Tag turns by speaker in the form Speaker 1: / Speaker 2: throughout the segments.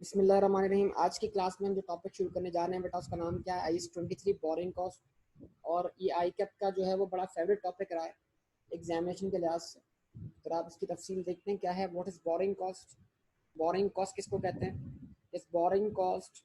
Speaker 1: बिस्मिल्लाहिर्रहमानिर्रहीम। आज की क्लास में हम जो टॉपिक शुरू करने जा रहे हैं बेटा, उसका नाम क्या है? IS-23 borrowing cost. और ये आई कैप का जो है वो बड़ा फेवरेट टॉपिक रहा है एग्जामिनेशन के लिहाज से। तो आप इसकी तफसील देखते हैं क्या है। What is borrowing cost? Borrowing cost किसको कहते हैं? इस borrowing cost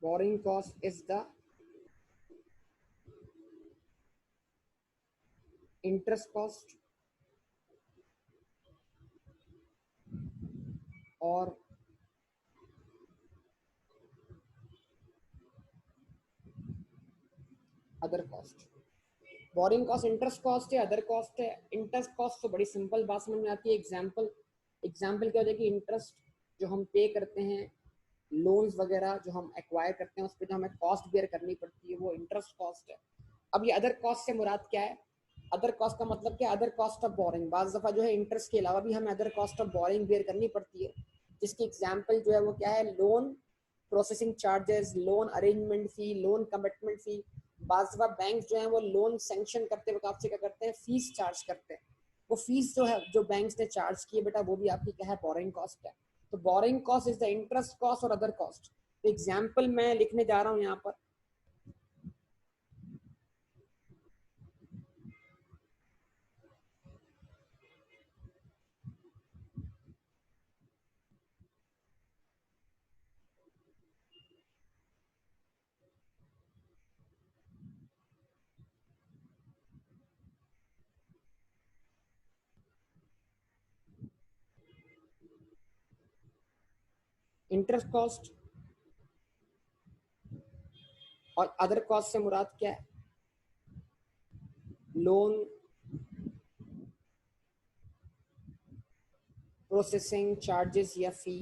Speaker 1: borrowing cost is the interest cost और other cost. Borrowing cost interest cost है, अदर कॉस्ट है। इंटरेस्ट कॉस्ट तो बड़ी सिंपल बात समझ में आती है। एग्जाम्पल क्या हो जाएगी? इंटरेस्ट जो हम पे करते हैं, लोन्स वगैरह जो हम एक्वायर करते हैं, उस पर जो हमें कॉस्ट बेयर करनी पड़ती है, वो इंटरेस्ट कॉस्ट है। अब ये अदर कॉस्ट से मुराद क्या है? अदर कॉस्ट का मतलब क्या? Other cost of boring. बाज़ दफ़ा जो है इंटरेस्ट के अलावा भी हमें other cost of boring bear करनी पड़ती है, जिसकी एग्जाम्पल जो है वो क्या है? Loan processing charges, loan arrangement fee, loan commitment fee. बाज़ दफ़ा बैंक जो है वो लोन सेंक्शन करते वक्त आपसे क्या करते हैं? फीस चार्ज करते हैं। वो फीस जो है जो बैंक ने चार्ज की है बेटा, वो भी आपकी क्या है? बोरिंग कॉस्ट है। तो borrowing cost is the interest cost और अदर कॉस्ट। एग्जाम्पल मैं लिखने जा रहा हूँ यहाँ पर। इंटरेस्ट कॉस्ट और अदर कॉस्ट से मुराद क्या है? लोन प्रोसेसिंग चार्जेस या fee,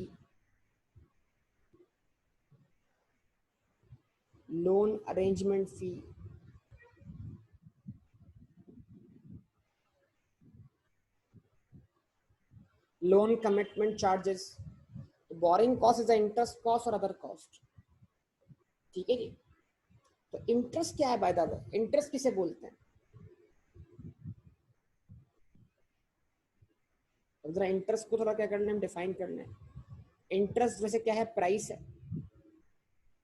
Speaker 1: loan arrangement fee, loan commitment charges. Borrowing cost is the interest cost और अदर कॉस्ट। ठीक है जी। तो इंटरेस्ट क्या है? बाय द वे, इंटरेस्ट किसे बोलते हैं? अब जरा इंटरेस्ट को थोड़ा क्या करना है, हम डिफाइन करना है। इंटरेस्ट वैसे क्या है? प्राइस है।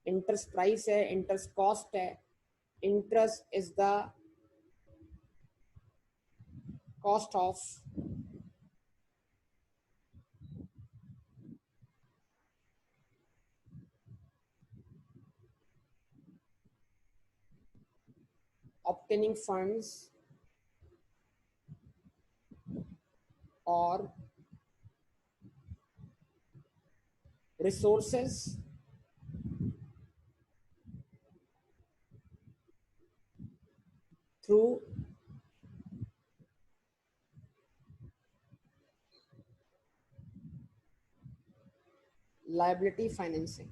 Speaker 1: इंटरेस्ट प्राइस है, इंटरेस्ट कॉस्ट है। Interest is the cost of obtaining funds or resources through liability financing।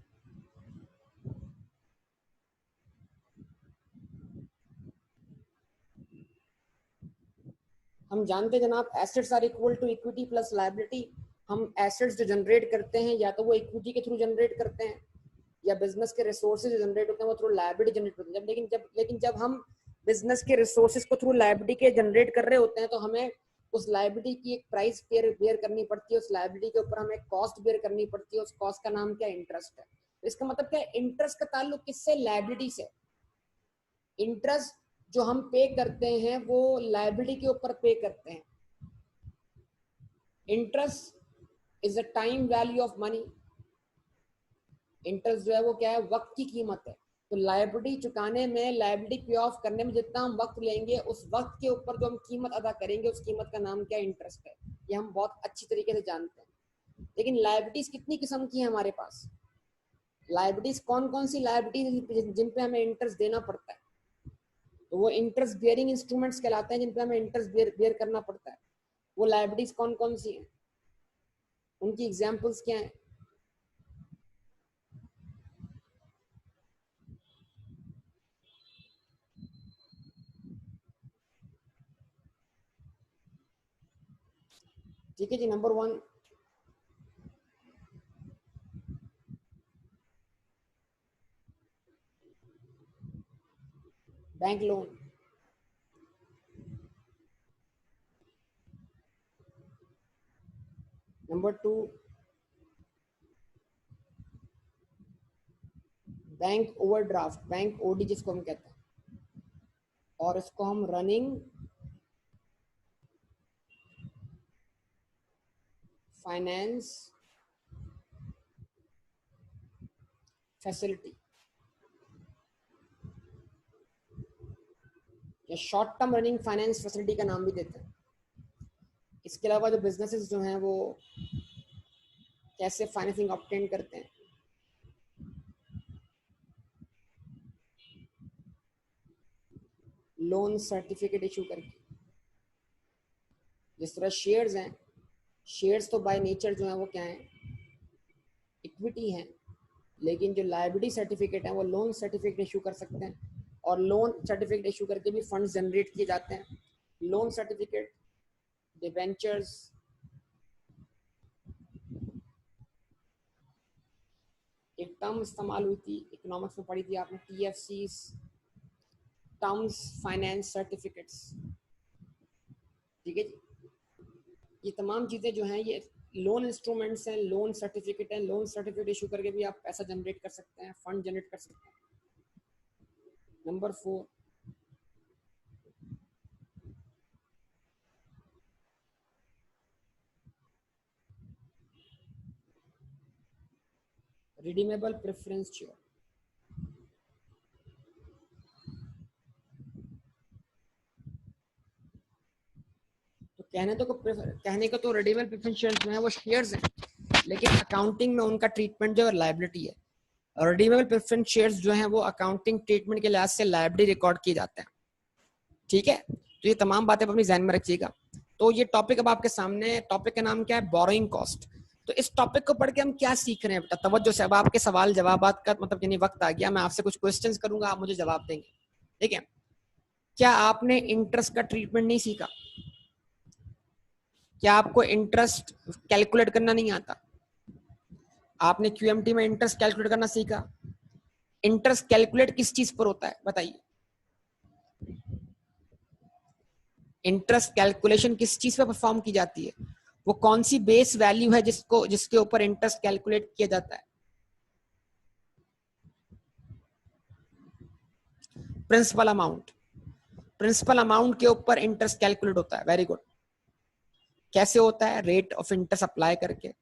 Speaker 1: हम जानते हैं जनाब, assets are equal to equity plus liability. हम एसेट्स जो जनरेट करते हैं या तो वो इक्विटी के थ्रू जनरेट करते हैं, या बिजनेस के रिसोर्सेज जो जनरेट होते हैं वो थ्रू लायबिलिटी जनरेट होते हैं। लेकिन जब हम बिजनेस के रिसोर्सेज को थ्रू लायबिलिटी के जनरेट कर रहे होते हैं, तो हमें उस लायबिलिटी की एक प्राइस बेयर करनी पड़ती है। उस लायबिलिटी के ऊपर हमें कॉस्ट बेयर करनी पड़ती है। उस कॉस्ट का नाम क्या? इंटरेस्ट है। तो इसका मतलब क्या है? इंटरेस्ट का ताल्लुक किससे? लायबिलिटी से। इंटरेस्ट जो हम पे करते हैं वो लायबिलिटी के ऊपर पे करते हैं। Interest is a time value of money. Interest जो है वो क्या है? वक्त की कीमत है। तो लायबिलिटी चुकाने में, लायबिलिटी पे ऑफ करने में जितना हम वक्त लेंगे, उस वक्त के ऊपर जो हम कीमत अदा करेंगे, उस कीमत का नाम क्या? इंटरेस्ट है। ये हम बहुत अच्छी तरीके से जानते हैं। लेकिन लायबिलिटीज कितनी किस्म की है हमारे पास? लायबिलिटीज कौन कौन सी लायबिलिटीज जिन पे हमें इंटरेस्ट देना पड़ता है? तो वो इंटरेस्ट बियरिंग इंस्ट्रूमेंट्स कहलाते हैं, जिन पे हमें इंटरेस्ट बियर करना पड़ता है। वो लायबिलिटीज कौन कौन सी हैं? उनकी एग्जाम्पल्स क्या हैं? ठीक है जी। Number one, bank loan, number 2 bank overdraft, bank OD जिसको हम कहते हैं, और इसको हम रनिंग फाइनेंस फैसिलिटी या short term running finance facility का नाम भी देते हैं। इसके अलावा जो बिजनेसेस जो हैं वो कैसे फाइनेंसिंग ऑब्टेन करते हैं, लोन सर्टिफिकेट इशू करके। जिस तरह शेयर्स हैं, शेयर्स तो बाय नेचर जो है वो क्या है, इक्विटी है, लेकिन जो लायबिलिटी सर्टिफिकेट है वो लोन सर्टिफिकेट इशू कर सकते हैं, और लोन सर्टिफिकेट इशू करके भी फंड्स जनरेट किए जाते हैं। लोन सर्टिफिकेट, डिबेंचर्स, एक टर्म इस्तेमाल हुई थी इकोनॉमिक्स में, पढ़ी थी आपने, TFCs, टर्म्स फाइनेंस सर्टिफिकेट्स। ठीक है जी, ये तमाम चीज़ें जो हैं ये लोन इंस्ट्रूमेंट्स हैं, लोन सर्टिफिकेट हैं। लोन सर्टिफिकेट इशू करके भी आप पैसा जनरेट कर सकते हैं, फंड जनरेट कर सकते हैं। Number 4 redeemable preference share. तो कहने को तो रिडीमेबल प्रेफरेंस शेयर जो है वो शेयर्स हैं, लेकिन अकाउंटिंग में उनका ट्रीटमेंट जो है लायबिलिटी है। और रिडीमेबल प्रेफरेंस शेयर्स जो हैं वो अकाउंटिंग ट्रीटमेंट के लिहाज से लायबिलिटी रिकॉर्ड किए जाते हैं। ठीक है, तो ये तमाम बातें अपनी ध्यान में रखिएगा। तो ये टॉपिक अब आपके सामने, टॉपिक का नाम क्या है, बोरोइंग कॉस्ट। तो इस टॉपिक को पढ़ के हम क्या सीख रहे हैं बेटा, तवज्जो से। अब आपके सवाल जवाबात का मतलब यानी वक्त आ गया, मैं आपसे कुछ क्वेश्चंस करूंगा, आप मुझे जवाब देंगे। ठीक है, क्या आपने इंटरेस्ट का ट्रीटमेंट नहीं सीखा? क्या आपको इंटरेस्ट कैलकुलेट करना नहीं आता? आपने QMT में इंटरेस्ट कैलकुलेट करना सीखा? इंटरेस्ट कैलकुलेट किस चीज पर होता है बताइए? इंटरेस्ट कैलकुलेशन किस चीज पर परफॉर्म की जाती है? वो कौन सी बेस वैल्यू है जिसके ऊपर इंटरेस्ट कैलकुलेट किया जाता है? Principal amount. प्रिंसिपल अमाउंट के ऊपर इंटरेस्ट कैलकुलेट होता है। Very good. कैसे होता है? रेट ऑफ इंटरेस्ट अप्लाई करके।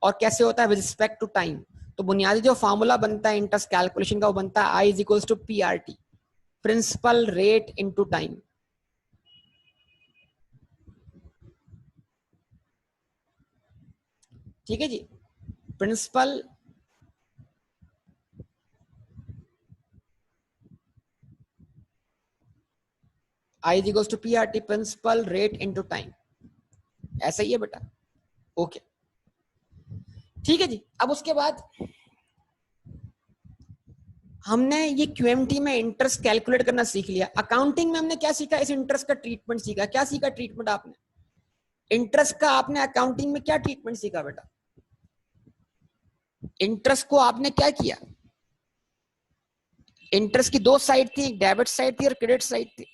Speaker 1: और कैसे होता है? With respect to time. तो बुनियादी जो फॉर्मूला बनता है इंटरेस्ट कैलकुलेशन का वो बनता है I = PRT, principal rate into time. ठीक है जी, principal I = PRT, principal rate into time. ऐसा ही है बेटा। ओके, ठीक है जी। अब उसके बाद हमने ये QMT में इंटरेस्ट कैलकुलेट करना सीख लिया। अकाउंटिंग में हमने क्या सीखा? इस इंटरेस्ट का ट्रीटमेंट सीखा। क्या सीखा ट्रीटमेंट आपने? इंटरेस्ट का आपने अकाउंटिंग में क्या ट्रीटमेंट सीखा बेटा? इंटरेस्ट को आपने क्या किया? इंटरेस्ट की दो साइड थी, एक डेबिट साइड थी और क्रेडिट साइड थी।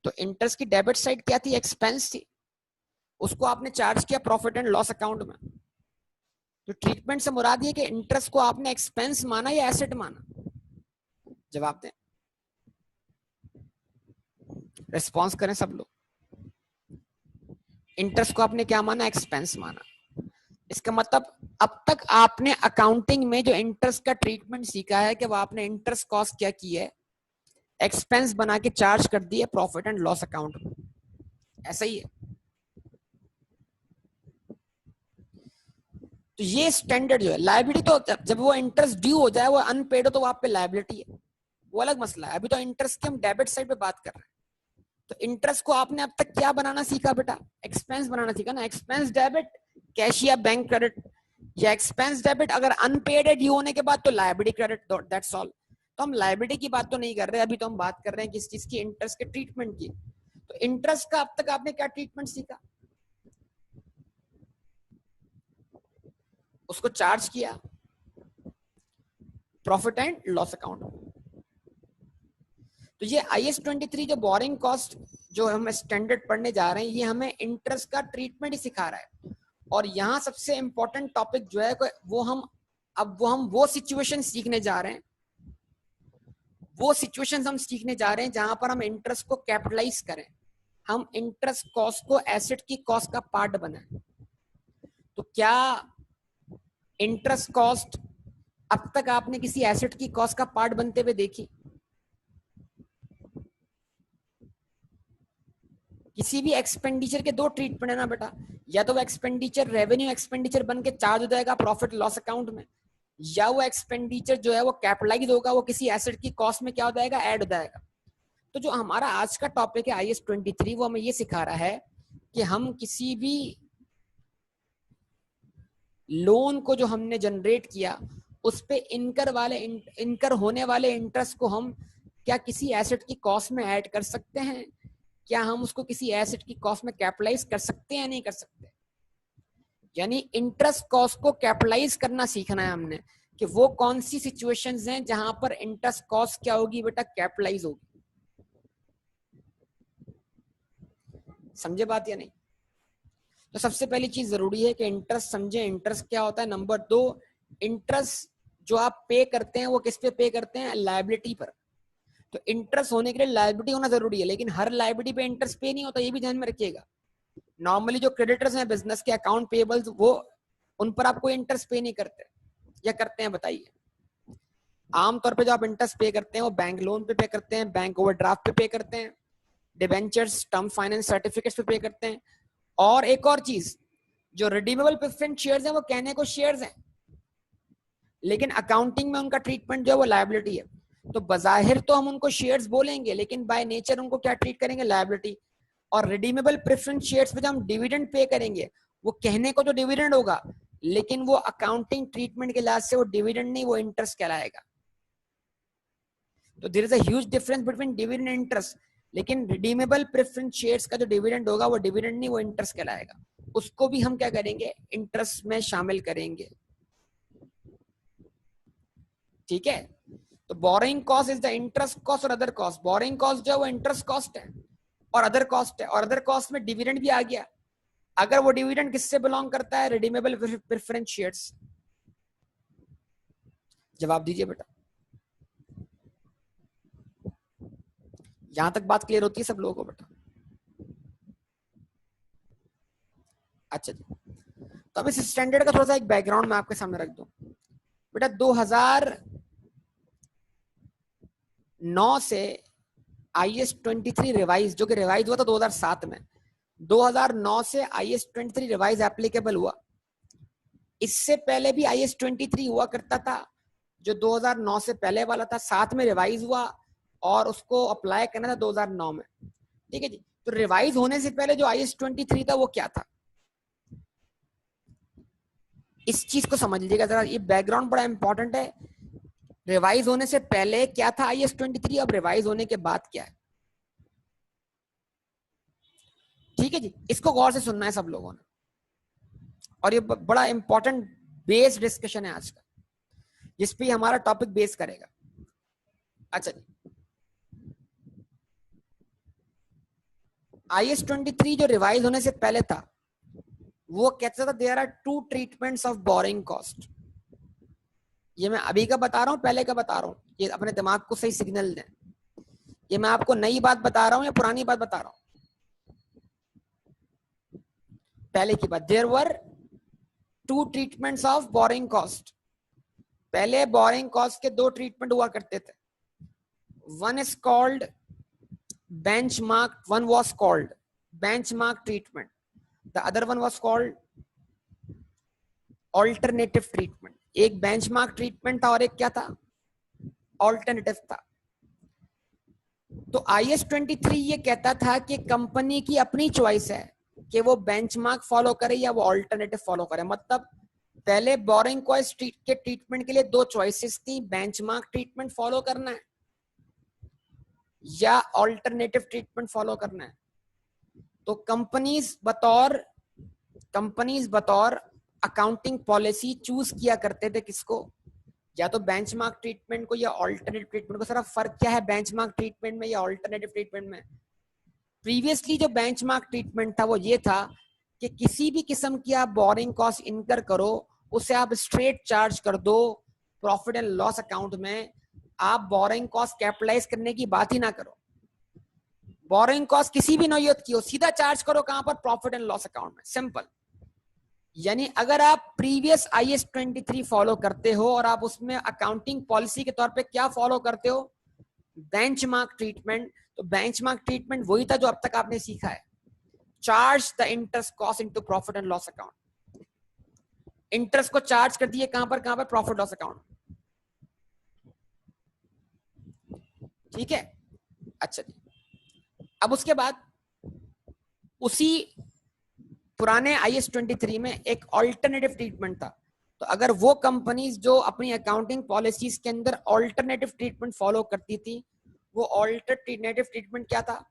Speaker 1: तो इंटरेस्ट की डेबिट साइड क्या थी? एक्सपेंस थी। उसको आपने चार्ज किया प्रॉफिट एंड लॉस अकाउंट में। तो ट्रीटमेंट से मुराद ये कि इंटरेस्ट को आपने एक्सपेंस माना या एसेट माना? जवाब दें, रिस्पॉन्स करें सब लोग। इंटरेस्ट को आपने क्या माना? एक्सपेंस माना। इसका मतलब अब तक आपने अकाउंटिंग में जो इंटरेस्ट का ट्रीटमेंट सीखा है कि वो आपने इंटरेस्ट कॉस्ट क्या की है, एक्सपेंस बना के चार्ज कर दिए प्रॉफिट एंड लॉस अकाउंट में। ऐसा ही है। तो ये स्टैंडर्ड जो है लायबिलिटी, तो जब वो इंटरेस्ट ड्यू हो जाए, वो अनपेड हो, तो वो आप पे लायबिलिटी है, वो अलग मसला है। अभी तो इंटरेस्ट की हम डेबिट साइड पे बात कर रहे हैं। तो इंटरेस्ट को आपने अब तक क्या बनाना सीखा बेटा? एक्सपेंस बनाना सीखा ना। एक्सपेंस डेबिट, कैश या बैंक क्रेडिट, या एक्सपेंस डेबिट अगर अनपेड है ड्यू होने के बाद तो लायबिलिटी क्रेडिट, दैट्स ऑल। तो हम लायबिलिटी की बात तो नहीं कर रहे, अभी तो हम बात कर रहे हैं किस चीज की? इंटरेस्ट के ट्रीटमेंट की। तो इंटरेस्ट का अब तक आपने क्या ट्रीटमेंट सीखा? उसको चार्ज किया प्रॉफिट एंड लॉस अकाउंट। तो ये IS-23 जो बोरिंग कॉस्ट जो हम स्टैंडर्ड पढ़ने जा रहे हैं, ये हमें इंटरेस्ट का ट्रीटमेंट ही सिखा रहा है। और यहाँ सबसे इंपॉर्टेंट टॉपिक जो है वो सिचुएशन सीखने जा रहे हैं, वो सिचुएशन हम सीखने जा रहे हैं जहां पर हम इंटरेस्ट को कैपिटलाइज करें, हम इंटरेस्ट कॉस्ट को एसेट की कॉस्ट का पार्ट बनाएं। तो क्या इंटरेस्ट कॉस्ट अब तक आपने किसी एसेट की कॉस्ट का पार्ट बनते हुए देखी? किसी भी एक्सपेंडिचर के दो ट्रीटमेंट है ना बेटा, या तो वो एक्सपेंडिचर रेवेन्यू एक्सपेंडिचर बन के चार्ज हो जाएगा प्रॉफिट लॉस अकाउंट में, या वो एक्सपेंडिचर जो है वो कैपिटलाइज होगा, वो किसी एसेट की कॉस्ट में क्या हो जाएगा, ऐड हो जाएगा। तो जो हमारा आज का टॉपिक है IS-23, वो हमें ये सिखा रहा है कि हम किसी भी लोन को जो हमने जनरेट किया उस पे इनकर होने वाले इंटरेस्ट को हम क्या किसी एसेट की कॉस्ट में ऐड कर सकते हैं, क्या हम उसको किसी एसेट की कॉस्ट में कैपिटलाइज कर सकते हैं या नहीं कर सकते। यानी इंटरेस्ट कॉस्ट को कैपिटलाइज करना सीखना है हमने, कि वो कौन सी सिचुएशंस हैं जहां पर इंटरेस्ट कॉस्ट क्या होगी बेटा, कैपिटलाइज होगी। समझे बात या नहीं? तो सबसे पहली चीज जरूरी है कि इंटरेस्ट समझे, इंटरेस्ट क्या होता है। नंबर 2, इंटरेस्ट जो आप पे करते हैं वो किस पे पे करते हैं, लायबिलिटी पर। तो इंटरेस्ट होने के लिए लायबिलिटी होना जरूरी है, लेकिन हर लायबिलिटी पे इंटरेस्ट पे नहीं होता, ये भी ध्यान में रखिएगा। नॉर्मली जो क्रेडिटर्स हैं बिजनेस के, अकाउंट पेबल्स, वो उन पर आप कोई इंटरेस्ट पे नहीं करते, या करते हैं बताइए? आमतौर पे जो आप इंटरेस्ट पे करते हैं वो बैंक लोन पे पे करते हैं, बैंक ओवरड्राफ्ट पे पे करते हैं, डिबेंचर्स, टर्म फाइनेंस सर्टिफिकेट्स पे पे करते हैं। और एक और चीज, जो रिडीमेबल प्रेफरेंस शेयर्स हैं वो कहने को शेयर्स हैं, लेकिन अकाउंटिंग में उनका ट्रीटमेंट जो है वो लायबिलिटी है। तो बजाहिर तो हम उनको शेयर्स बोलेंगे, लेकिन बाय नेचर उनको क्या ट्रीट करेंगे, लायबिलिटी। और रिडीमेबल प्रेफरेंस शेयर्स पे जो हम डिविडेंड पे करेंगे, वो कहने को तो डिविडेंड होगा, लेकिन वो अकाउंटिंग ट्रीटमेंट के लिहाज से वो डिविडेंड नहीं, वो इंटरेस्ट कहलाएगा। तो there is a huge difference between dividend and interest. लेकिन रिडीमेबल प्रेफरेंस शेयर्स का जो डिविडेंड होगा वो डिविडेंड नहीं, वो इंटरेस्ट कहलाएगा। उसको भी हम क्या करेंगे, इंटरेस्ट में शामिल करेंगे। ठीक है? तो borrowing cost is the interest cost और अदर कॉस्ट। बोरिंग कॉस्ट जो है वो इंटरेस्ट कॉस्ट है और अदर कॉस्ट है, और अदर कॉस्ट में डिविडेंड भी आ गया। अगर वो डिविडेंड किससे बिलोंग करता है, रिडीमेबल प्रेफरेंस शेयर्स। जवाब दीजिए बेटा, यहां तक बात क्लियर होती है सब लोगों को बेटा? अच्छा जी, तो अब इस स्टैंडर्ड का थोड़ा सा एक बैकग्राउंड मैं आपके सामने रख दूं बेटा। 2009 से IS-23 रिवाइज, जो कि रिवाइज हुआ था 2007 में, 2009 से IS-23 रिवाइज एप्लीकेबल हुआ। इससे पहले भी IS-23 हुआ करता था, जो 2009 से पहले वाला था, साथ में रिवाइज हुआ और उसको अप्लाई करना था 2009 में। ठीक है जी? तो रिवाइज होने से पहले जो IS-23 था वो क्या था, इस चीज को समझ लीजिएगा जरा, ये बैकग्राउंड बड़ा इंपॉर्टेंट है। रिवाइज होने से पहले क्या था IS-23, अब रिवाइज होने के बाद क्या है। ठीक है जी? इसको गौर से सुनना है सब लोगों ने, और ये बड़ा इंपॉर्टेंट बेस डिस्कशन है आज का, जिस पे हमारा टॉपिक बेस करेगा। अच्छा जी, IS-23 जो रिवाइज होने से पहले था वो कहता था there are 2 treatments of boring cost. ये मैं अभी का बता रहा हूँ, पहले का बता रहा हूँ, ये अपने दिमाग को सही सिग्नल दें। ये मैं आपको नई बात बता रहा हूँ या पुरानी बात बता रहा हूँ? पहले की बात। There were 2 treatments of boring cost. पहले बोरिंग कॉस्ट के 2 ट्रीटमेंट हुआ करते थे। One is called benchmark, one was called benchmark treatment, the other one was called alternative treatment. एक बेंचमार्क ट्रीटमेंट था और एक क्या था, ऑल्टरनेटिव था। तो IS-23 ये कहता था कि कंपनी की अपनी चॉइस है कि वो बेंचमार्क फॉलो करे या वो ऑल्टरनेटिव फॉलो करे। मतलब पहले बोरिंग कॉस्ट के ट्रीटमेंट के लिए 2 चॉइसेस थी, बेंचमार्क ट्रीटमेंट फॉलो करना है या ऑल्टरनेटिव ट्रीटमेंट फॉलो करना है। तो कंपनीज बतौर अकाउंटिंग पॉलिसी चूज किया करते थे किसको, या तो बेंचमार्क ट्रीटमेंट को या ऑल्टरनेटिव ट्रीटमेंट को। सर फर्क क्या है बेंचमार्क ट्रीटमेंट में या ऑल्टरनेटिव ट्रीटमेंट में? प्रीवियसली जो बेंचमार्क ट्रीटमेंट था वो ये था कि किसी भी किस्म की आप बोरिंग कॉस्ट इनकर करो उसे आप स्ट्रेट चार्ज कर दो प्रॉफिट एंड लॉस अकाउंट में, आप बोरिंग कॉस्ट कैपिटलाइज करने की बात ही ना करो। बोरिंग कॉस्ट किसी भी नौयत की हो सीधा चार्ज करो कहां पर? प्रॉफिट एंड लॉस अकाउंट में, सिंपल। यानी अगर आप प्रीवियस IAS 23 फॉलो करते हो और आप उसमें अकाउंटिंग पॉलिसी के तौर पे क्या फॉलो करते हो? Benchmark treatment. तो बेंचमार्क ट्रीटमेंट वही था जो अब तक आपने सीखा है, charge the interest cost into profit and loss account. Interest को चार्ज कर दिए कहां पर? कहां पर? Profit loss account. ठीक है, अच्छा जी। अब उसके बाद उसी पुराने IAS 23 में एक ऑल्टरनेटिव ट्रीटमेंट था। तो अगर वो कंपनीज जो अपनी अकाउंटिंग पॉलिसीज के अंदर ऑल्टरनेटिव ट्रीटमेंट फॉलो करती थी, वो ऑल्टरनेटिव ट्रीटमेंट क्या था?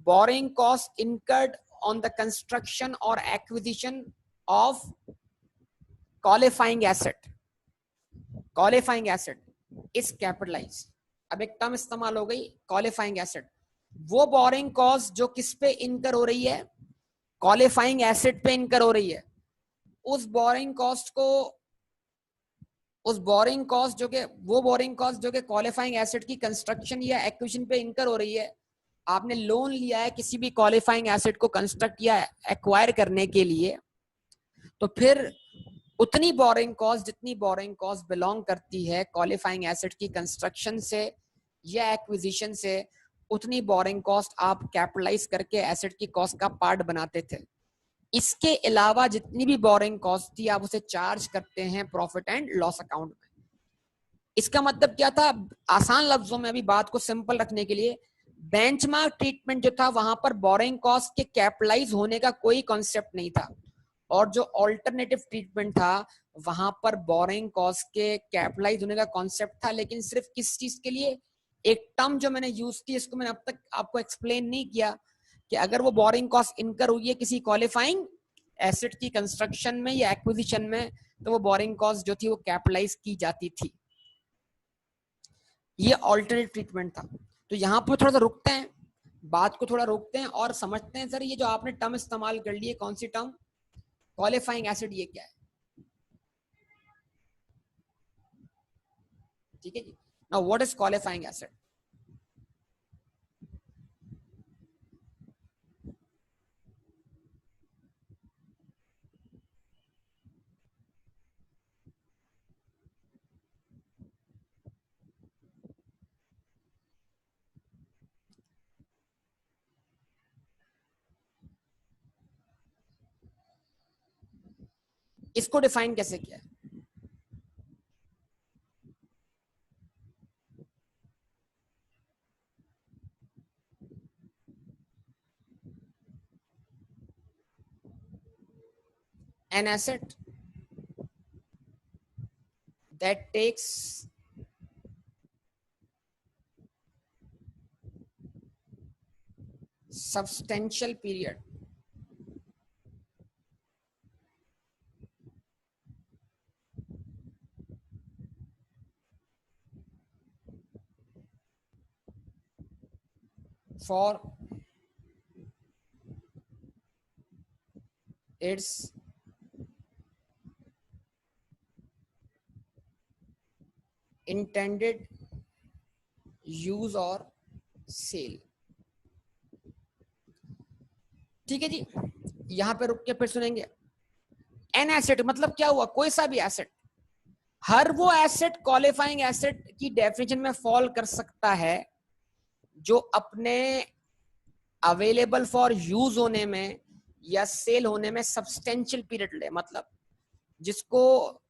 Speaker 1: Borrowing cost incurred on the construction और acquisition of qualifying asset. Qualifying asset is capitalize. अब एक टर्म इस्तेमाल हो गई क्वालिफाइंग एसेट। वो बोरिंग कॉस्ट जो किस पे इनकर हो रही है? क्वालिफाइंग एसेट पे इनकर हो रही है। उस बोरिंग कॉस्ट जो कि क्वालिफाइंग एसेट की कंस्ट्रक्शन या एक्विजिशन पे इनकर हो रही है। आपने लोन लिया है किसी भी क्वालिफाइंग एसेट को कंस्ट्रक्ट या एक्वायर करने के लिए, तो फिर उतनी बोरिंग कॉस्ट जितनी बोरिंग कॉस्ट बिलोंग करती है क्वालिफाइंग एसेट की कंस्ट्रक्शन से या एक्विजिशन से, उतनी बोरिंग कॉस्ट आप कैपिटलाइज करके एसेट की कॉस्ट का पार्ट बनाते थे। इसके अलावा जितनी भी बोरिंग कॉस्ट थी आप उसे चार्ज करते हैं प्रॉफिट एंड लॉस अकाउंट में। इसका मतलब क्या था? आसान लफ्जों में अभी बात को सिंपल रखने के लिए, बेंचमार्क ट्रीटमेंट जो था वहां पर बोरिंग कॉस्ट के कैपिटलाइज होने का कोई कॉन्सेप्ट नहीं था, और जो ऑल्टरनेटिव ट्रीटमेंट था वहां पर बोरिंग कॉस्ट के कैपिटलाइज होने का कॉन्सेप्ट था। लेकिन सिर्फ किस चीज के लिए? एक टर्म जो मैंने यूज की, इसको मैंने अब तक आपको एक्सप्लेन नहीं किया कि अगर वो बोरिंग कॉस्ट इनकर हुई है किसी क्वालिफाइंग एसेट की कंस्ट्रक्शन में या एक्विजिशन में, तो वो बोरिंग कॉस्ट जो थी वो कैपिटलाइज की जाती थी। ये ऑल्टरनेटिव ट्रीटमेंट था। तो यहाँ पर थोड़ा सा रुकते हैं, बात को थोड़ा रोकते हैं और समझते हैं सर ये जो आपने टर्म इस्तेमाल कर ली है, कौन सी टर्म? क्वालिफाइंग एसिड, ये क्या है? ठीक है जी। Now what is qualifying asset? इसको डिफाइन कैसे किया है? An asset that takes substantial period for its intended use और सेल। ठीक है जी, यहां पे रुक के फिर सुनेंगे। एन एसेट मतलब क्या हुआ? कोई सा भी एसेट। हर वो एसेट क्वालिफाइंग एसेट की डेफिनेशन में फॉल कर सकता है जो अपने अवेलेबल फॉर यूज होने में या सेल होने में सब्सटेंशियल पीरियड ले, मतलब जिसको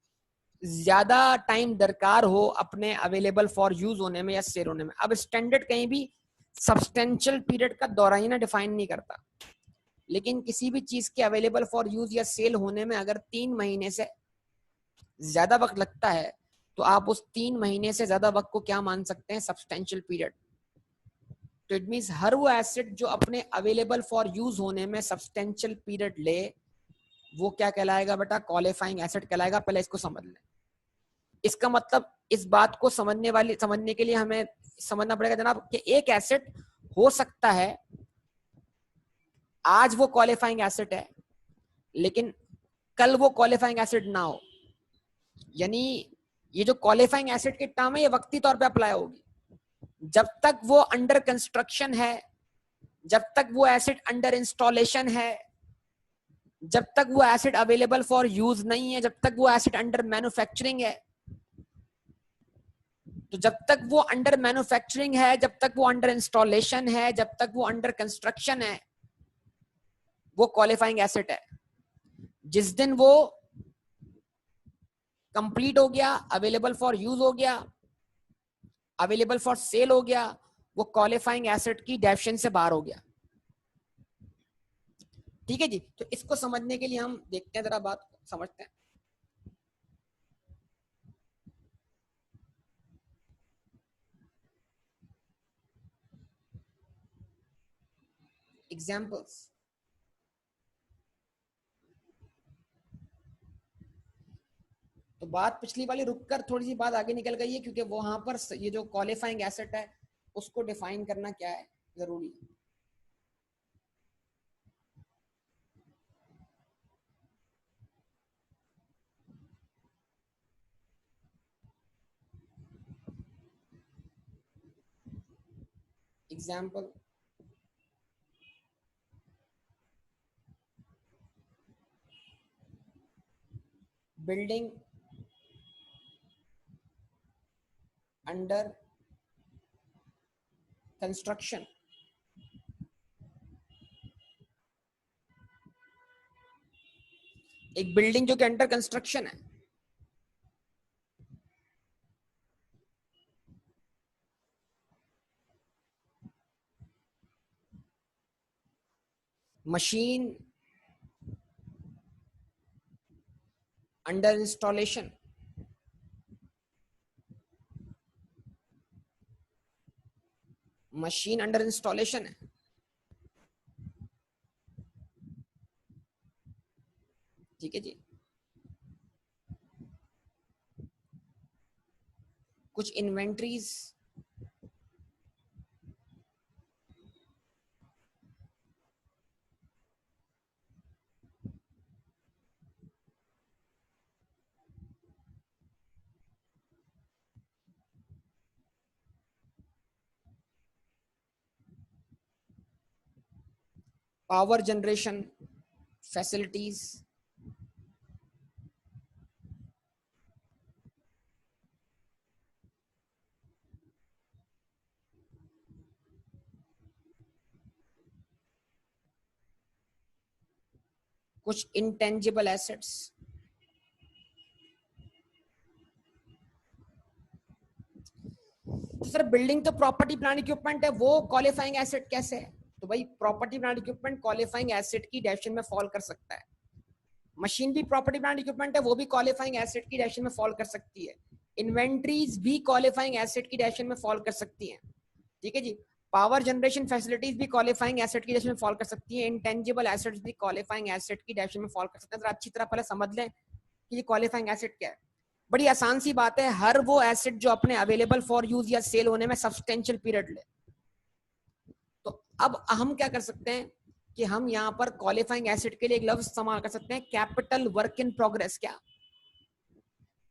Speaker 1: ज्यादा टाइम दरकार हो अपने अवेलेबल फॉर यूज होने में या सेल होने में। अब स्टैंडर्ड कहीं भी सब्सटेंशियल पीरियड का दौरानिया डिफाइन नहीं करता, लेकिन किसी भी चीज के अवेलेबल फॉर यूज या सेल होने में अगर 3 महीने से ज्यादा वक्त लगता है तो आप उस 3 महीने से ज्यादा वक्त को क्या मान सकते हैं? Substantial period. तो इट मींस हर वो एसेट जो अपने अवेलेबल फॉर यूज होने में सब्सटेंशियल पीरियड ले, वो क्या कहलाएगा बेटा? क्वालिफाइंग एसेट कहलाएगा। पहले इसको समझ लें। इसका मतलब इस बात को समझने के लिए हमें समझना पड़ेगा जनाब कि एक एसेट हो सकता है आज वो क्वालिफाइंग एसेट है लेकिन कल वो क्वालिफाइंग एसेट ना हो। यानी ये जो क्वालिफाइंग एसेट की टर्म है ये वक्ती तौर पे अप्लाई होगी। जब तक वो अंडर कंस्ट्रक्शन है, जब तक वो एसेट अंडर इंस्टॉलेशन है, जब तक वो एसेट अवेलेबल फॉर यूज नहीं है, जब तक वो एसेट अंडर मैन्युफैक्चरिंग है, तो जब तक वो अंडर मैन्युफैक्चरिंग है, जब तक वो अंडर इंस्टॉलेशन है, जब तक वो अंडर कंस्ट्रक्शन है, वो क्वालिफाइंग एसेट है। जिस दिन वो कंप्लीट हो गया, अवेलेबल फॉर यूज हो गया, अवेलेबल फॉर सेल हो गया, वो क्वालिफाइंग एसेट की डेफिनेशन से बाहर हो गया। ठीक है जी। तो इसको समझने के लिए हम देखते हैं, जरा बात समझते हैं। एग्जाम्पल्स। तो बात पिछली वाली रुककर थोड़ी सी बात आगे निकल गई है क्योंकि वहां पर ये जो क्वालिफाइंग एसेट है उसको डिफाइन करना क्या है जरूरी है। Example, building under construction. एक बिल्डिंग जो कि अंडर कंस्ट्रक्शन है, machine under installation, machine under installation है। ठीक है जी। कुछ इन्वेंट्रीज पावर जनरेशन फैसिलिटीज, कुछ इंटेंजिबल एसेट्स। तो सर बिल्डिंग तो प्रॉपर्टी प्लांट इक्विपमेंट है, वो क्वालिफाइंग एसेट कैसे है? तो भाई property plant equipment qualifying asset की डेफिनेशन में फॉल कर सकता है। मशीन भी प्रॉपर्टी प्लांट इक्विपमेंट है, वो भी क्वालिफाइंग एसेट की डेफिनेशन में फॉल कर सकती है। इन्वेंट्रीज भी क्वालिफाइंग एसेट की डेफिनेशन में फॉल कर सकती हैं। ठीक है जी। पावर जनरेशन फैसिलिटीज भी क्वालिफाइंग एसेट की डेफिनेशन में फॉल कर सकती है। इंटेंजिबल एसेट्स भी क्वालिफाइंग एसेट की डेफिनेशन में फॉल कर सकते हैं। तो अच्छी तरह पहले समझ लें कि ये क्वालिफाइंग एसेट क्या है। बड़ी आसान सी बात है, हर वो एसेट जो अपने अवेलेबल फॉर यूज या सेल होने में सब्सटेंशियल पीरियड ले। तो अब हम क्या कर सकते हैं कि हम यहाँ पर क्वालिफाइंग एसेट के लिए एक लफ्ज इस्तेमाल कर सकते हैं, कैपिटल वर्क इन प्रोग्रेस। क्या?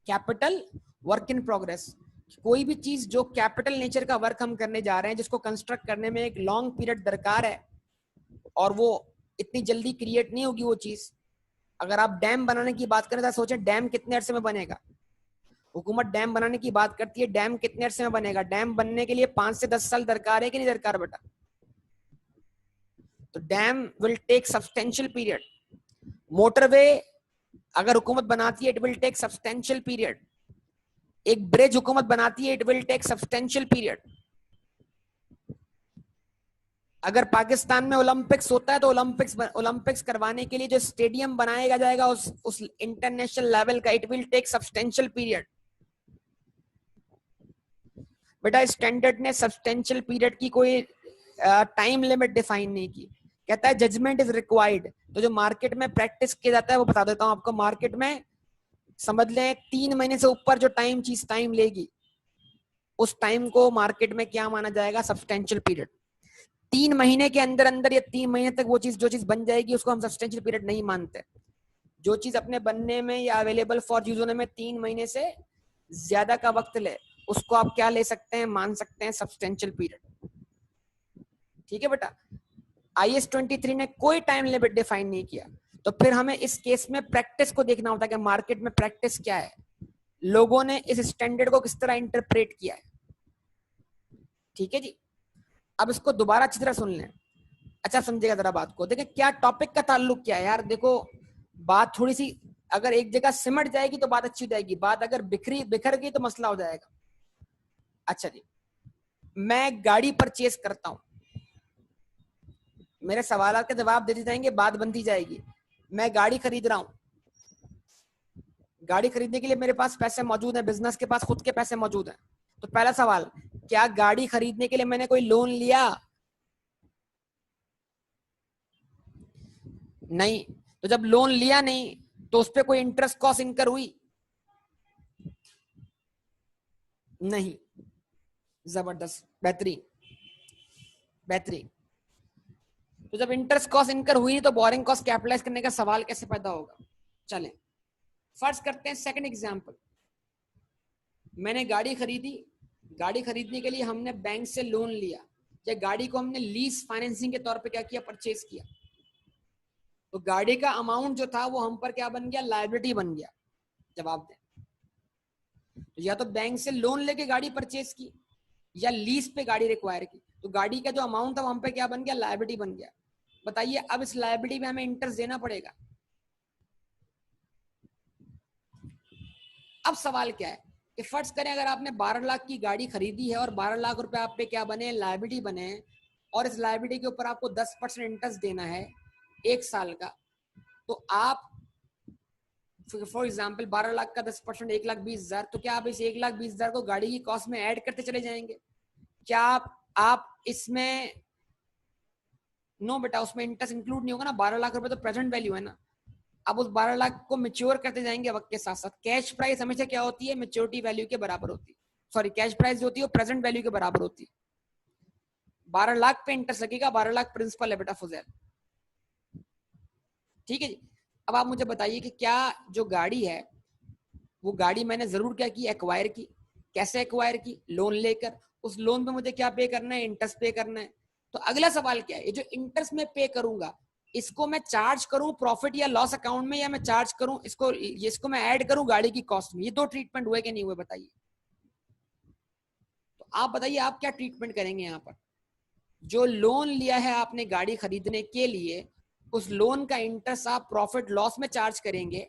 Speaker 1: Capital work in progress. कोई भी चीज जो कैपिटल नेचर का वर्क हम करने जा रहे हैं, जिसको कंस्ट्रक्ट करने में एक लॉन्ग पीरियड दरकार है और वो इतनी जल्दी क्रिएट नहीं होगी वो चीज। अगर आप डैम बनाने की बात करें तो सोचें डैम कितने अरसे में बनेगा। हुकूमत डैम बनाने की बात करती है, डैम कितने अरसे में बनेगा? डैम बनने के लिए 5 से 10 साल दरकार है कि नहीं दरकार बेटा? तो dam will take substantial period. Motorway अगर हुकूमत बनाती है, it will take substantial period. एक ब्रिज हुकूमत बनाती है, it will take substantial period. अगर पाकिस्तान में ओलंपिक्स होता है तो ओलंपिक्स करवाने के लिए जो स्टेडियम बनाया जाएगा उस इंटरनेशनल लेवल का, it will take substantial period. बेटा स्टैंडर्ड ने सब्सटेंशियल पीरियड की कोई टाइम लिमिट डिफाइन नहीं की। कहता है जजमेंट इज रिक्वायर्ड। तो जो मार्केट में प्रैक्टिस किया जाता है वो बता देता हूं आपको। मार्केट में समझ लें 3 महीने से ऊपर जो चीज टाइम लेगी, उस टाइम को मार्केट में क्या माना जाएगा? Substantial period. 3 महीने के अंदर अंदर या 3 महीने तक वो चीज जो चीज बन जाएगी उसको हम सब्सटेंशियल पीरियड नहीं मानते। जो चीज अपने बनने में या अवेलेबल फॉर यूज होने में 3 महीने से ज्यादा का वक्त ले, उसको आप क्या ले सकते हैं? मान सकते हैं सब्सटेंशियल पीरियड। ठीक है बेटा। IS 23 ने कोई टाइम लिमिट डिफाइन नहीं किया, तो फिर हमें इस केस में प्रैक्टिस को देखना होता है कि मार्केट में प्रैक्टिस क्या है, लोगों ने इस स्टैंडर्ड को किस तरह इंटरप्रेट किया है। ठीक है जी। अब इसको दोबारा अच्छी तरह सुन लें। अच्छा समझेगा जरा बात को। देखिए क्या टॉपिक का ताल्लुक क्या है यार। देखो बात थोड़ी सी अगर एक जगह सिमट जाएगी तो बात अच्छी हो जाएगी, बात अगर बिखर गई तो मसला हो जाएगा। अच्छा जी, मैं गाड़ी परचेज करता हूं, मेरे सवाल के जवाब देते जाएंगे, बात बनती जाएगी। मैं गाड़ी खरीद रहा हूं, गाड़ी खरीदने के लिए मेरे पास पैसे मौजूद हैं, बिजनेस के पास खुद के पैसे मौजूद हैं। तो पहला सवाल, क्या गाड़ी खरीदने के लिए मैंने कोई लोन लिया? नहीं। तो जब लोन लिया नहीं तो उस पर कोई इंटरेस्ट कॉस्ट इनकर हुई? नहीं। जबरदस्त, बेहतरीन बेहतरीन। तो जब इंटरेस्ट कॉस्ट इनकर हुई नहीं तो बोरिंग कॉस्ट कैपिटलाइज करने का सवाल कैसे पैदा होगा? चलें फर्ज करते हैं सेकंड एग्जांपल। मैंने गाड़ी खरीदी, गाड़ी खरीदने के लिए हमने बैंक से लोन लिया, या गाड़ी को हमने लीज फाइनेंसिंग के तौर पे क्या किया? परचेज किया। तो गाड़ी का अमाउंट जो था वो हम पर क्या बन गया? लायबिलिटी बन गया। जवाब दें। तो या तो बैंक से लोन लेके गाड़ी परचेज की या लीज पे गाड़ी रिक्वायर की, तो गाड़ी का जो अमाउंट था वो हम पे क्या बन गया? लायबिलिटी बन गया। बताइए अब इस लायबिलिटी में हमें इंटरेस्ट देना पड़ेगा। अब सवाल क्या है कि फर्ज करें अगर आपने 12 लाख की गाड़ी खरीदी है और 12 लाख रुपए आप पे क्या बने? लायबिलिटी बने, और इस लायबिलिटी के ऊपर आपको 10% इंटरेस्ट देना है 1 साल का। तो आप फॉर एग्जाम्पल 12 लाख का 10% 1,20,000, तो क्या आप इस 1,20,000 को गाड़ी की कॉस्ट में ऐड करते चले जाएंगे? क्या आप इसमें नो बेटा, उसमें इंटरेस्ट इंक्लूड नहीं होगा ना। 12 लाख रुपए तो प्रेजेंट वैल्यू है ना। अब उस 12 लाख को मैच्योर करते जाएंगे वक्त के साथ साथ। कैश प्राइस हमेशा क्या होती है? मैच्योरिटी वैल्यू के बराबर होती है। सॉरी, कैश प्राइस जो होती है वो प्रेजेंट वैल्यू के बराबर होती है। 12 लाख पे इंटरेस्ट लगेगा, 12 लाख प्रिंसिपल है बेटा फुजैल। ठीक है जी। अब आप मुझे बताइए कि क्या जो गाड़ी है वो गाड़ी मैंने जरूर क्या की? एक्वायर की। कैसे एक्वायर की? लोन लेकर। उस लोन पे मुझे क्या पे करना है? इंटरेस्ट पे करना है। तो अगला सवाल क्या है? ये जो इंटरेस्ट में पे करूंगा इसको मैं चार्ज करूं प्रॉफिट या लॉस अकाउंट में, या मैं चार्ज करूं इसको मैं ऐड करूं गाड़ी की कॉस्ट में? ये दो ट्रीटमेंट हुए कि नहीं हुए बताइए। तो आप बताइए आप क्या ट्रीटमेंट करेंगे यहां पर? जो लोन लिया है आपने गाड़ी खरीदने के लिए, उस लोन का इंटरेस्ट आप प्रॉफिट लॉस में चार्ज करेंगे,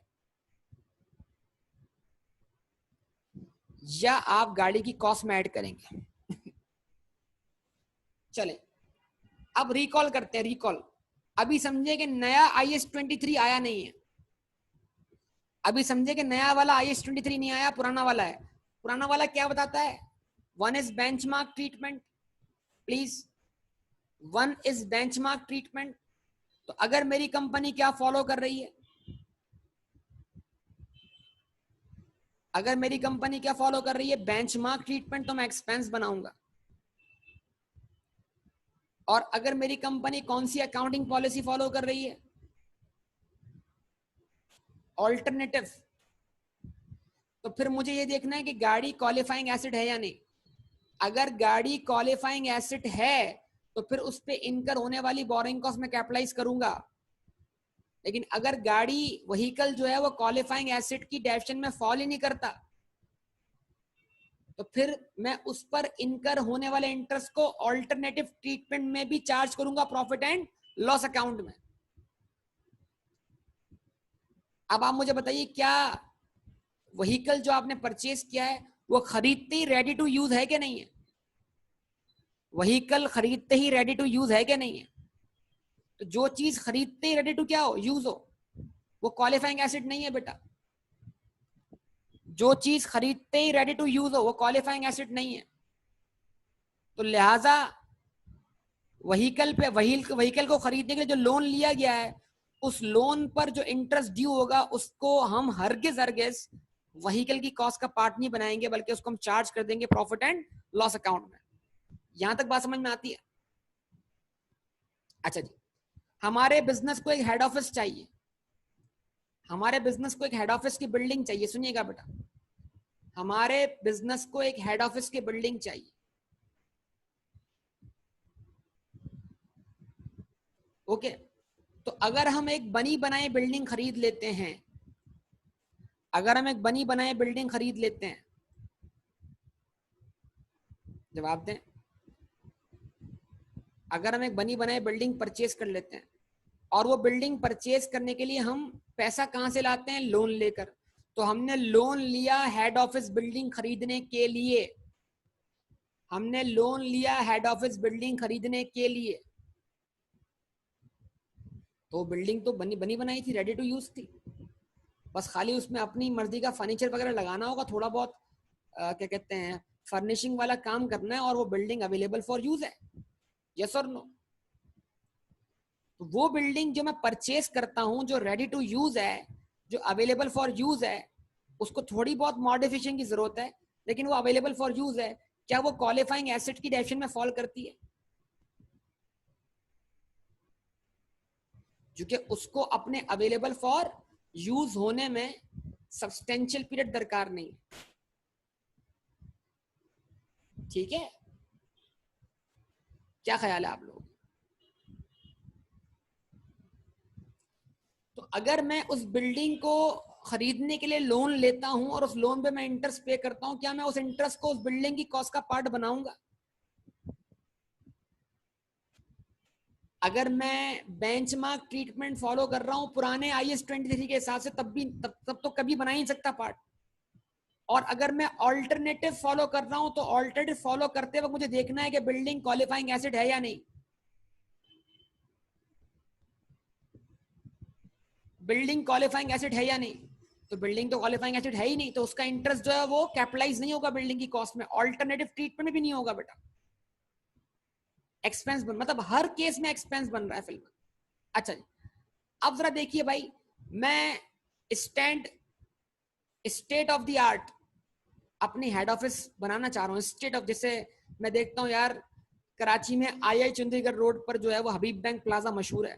Speaker 1: या आप गाड़ी की कॉस्ट में ऐड करेंगे? चले अब रिकॉल करते हैं। रिकॉल अभी समझे कि नया IS 23 आया नहीं है। अभी समझे कि नया वाला IS 23 नहीं आया, पुराना वाला है। पुराना वाला क्या बताता है? One is benchmark treatment. Please, one is benchmark treatment. तो अगर मेरी कंपनी क्या फॉलो कर रही है? अगर मेरी कंपनी क्या फॉलो कर रही है? बेंचमार्क ट्रीटमेंट, तो मैं एक्सपेंस बनाऊंगा। और अगर मेरी कंपनी कौन सी अकाउंटिंग पॉलिसी फॉलो कर रही है? ऑल्टरनेटिव। तो फिर मुझे ये देखना है कि गाड़ी क्वालिफाइंग एसेट है या नहीं। अगर गाड़ी क्वालिफाइंग एसेट है तो फिर उस पे इनकर होने वाली बोरिंग कॉस्ट में कैपिटलाइज करूंगा। लेकिन अगर गाड़ी व्हीकल जो है वो क्वालिफाइंग एसेट की डेफिनेशन में फॉल ही नहीं करता, तो फिर मैं उस पर इनकर होने वाले इंटरेस्ट को ऑल्टरनेटिव ट्रीटमेंट में भी चार्ज करूंगा प्रॉफिट एंड लॉस अकाउंट में। अब आप मुझे बताइए क्या व्हीकल जो आपने परचेज किया है वो खरीदते ही रेडी टू यूज है कि नहीं है? व्हीकल खरीदते ही रेडी टू यूज है कि नहीं है? तो जो चीज खरीदते ही रेडी टू क्या हो? यूज हो, वो क्वालिफाइंग एसेट नहीं है बेटा। जो चीज खरीदते ही रेडी टू यूज हो वो क्वालिफाइंग एसेट नहीं है। तो लिहाजा व्हीकल को खरीदने के लिए जो लोन लिया गया है उस लोन पर जो इंटरेस्ट ड्यू होगा उसको हम हरगिज व्हीकल की कॉस्ट का पार्ट नहीं बनाएंगे, बल्कि उसको हम चार्ज कर देंगे प्रॉफिट एंड लॉस अकाउंट में। यहां तक बात समझ में आती है? अच्छा जी, हमारे बिजनेस को एक हेड ऑफिस चाहिए, हमारे बिजनेस को एक हेड ऑफिस की बिल्डिंग चाहिए। सुनिएगा बेटा, हमारे बिजनेस को एक हेड ऑफिस की बिल्डिंग चाहिए। ओके, तो अगर हम एक बनी बनाई बिल्डिंग खरीद लेते हैं, अगर हम एक बनी बनाई बिल्डिंग खरीद लेते हैं, जवाब दें, अगर हम एक बनी बनाई बिल्डिंग परचेज कर लेते हैं, और वो बिल्डिंग परचेज करने के लिए हम पैसा कहां से लाते हैं? लोन लेकर। तो हमने लोन लिया हेड ऑफिस बिल्डिंग खरीदने के लिए, हमने लोन लिया हेड ऑफिस बिल्डिंग खरीदने के लिए। तो बिल्डिंग तो बनी बनी बनाई थी, रेडी टू यूज थी, बस खाली उसमें अपनी मर्जी का फर्नीचर वगैरह लगाना होगा, थोड़ा बहुत क्या कहते हैं फर्निशिंग वाला काम करना है, और वो बिल्डिंग अवेलेबल फॉर यूज है। यस और नो? तो वो बिल्डिंग जो मैं परचेज करता हूं, जो रेडी टू यूज है, जो अवेलेबल फॉर यूज है, उसको थोड़ी बहुत मॉडिफिकेशन की जरूरत है, लेकिन वो अवेलेबल फॉर यूज है, क्या वो क्वालिफाइंग एसेट की डेफिनेशन में फॉल करती है? क्योंकि उसको अपने अवेलेबल फॉर यूज होने में सब्सटेंशियल पीरियड दरकार नहीं। ठीक है, क्या ख्याल है आप लोग? तो अगर मैं उस बिल्डिंग को खरीदने के लिए लोन लेता हूं और उस लोन पे मैं इंटरेस्ट पे करता हूं, क्या मैं उस इंटरेस्ट को उस बिल्डिंग की कॉस्ट का पार्ट बनाऊंगा? अगर मैं बेंचमार्क ट्रीटमेंट फॉलो कर रहा हूं पुराने IS 23 के हिसाब से, तब तो कभी बना ही नहीं सकता पार्ट। और अगर मैं ऑल्टरनेटिव फॉलो कर रहा हूं, तो ऑल्टरनेटिव फॉलो करते वक्त मुझे देखना है कि बिल्डिंग क्वालिफाइंग एसिड है या नहीं। बिल्डिंग क्वालिफाइंग एसिड है या नहीं? तो बिल्डिंग तो क्वालिफाइंग एसिड है ही नहीं, तो उसका इंटरेस्ट जो है वो कैपिटलाइज नहीं होगा बिल्डिंग की कॉस्ट में, ऑल्टरनेटिव ट्रीटमेंट भी नहीं होगा बेटा, एक्सपेंस मतलब हर केस में एक्सपेंस बन रहा है फिल्म। अच्छा जी, अब जरा देखिए भाई, मैं स्टेट ऑफ द आर्ट अपनी हेड ऑफिस बनाना चाह रहा हूँ, स्टेट ऑफ, जैसे मैं देखता हूँ यार कराची में II चंडीगढ़ रोड पर जो है वो हबीब बैंक प्लाजा मशहूर है,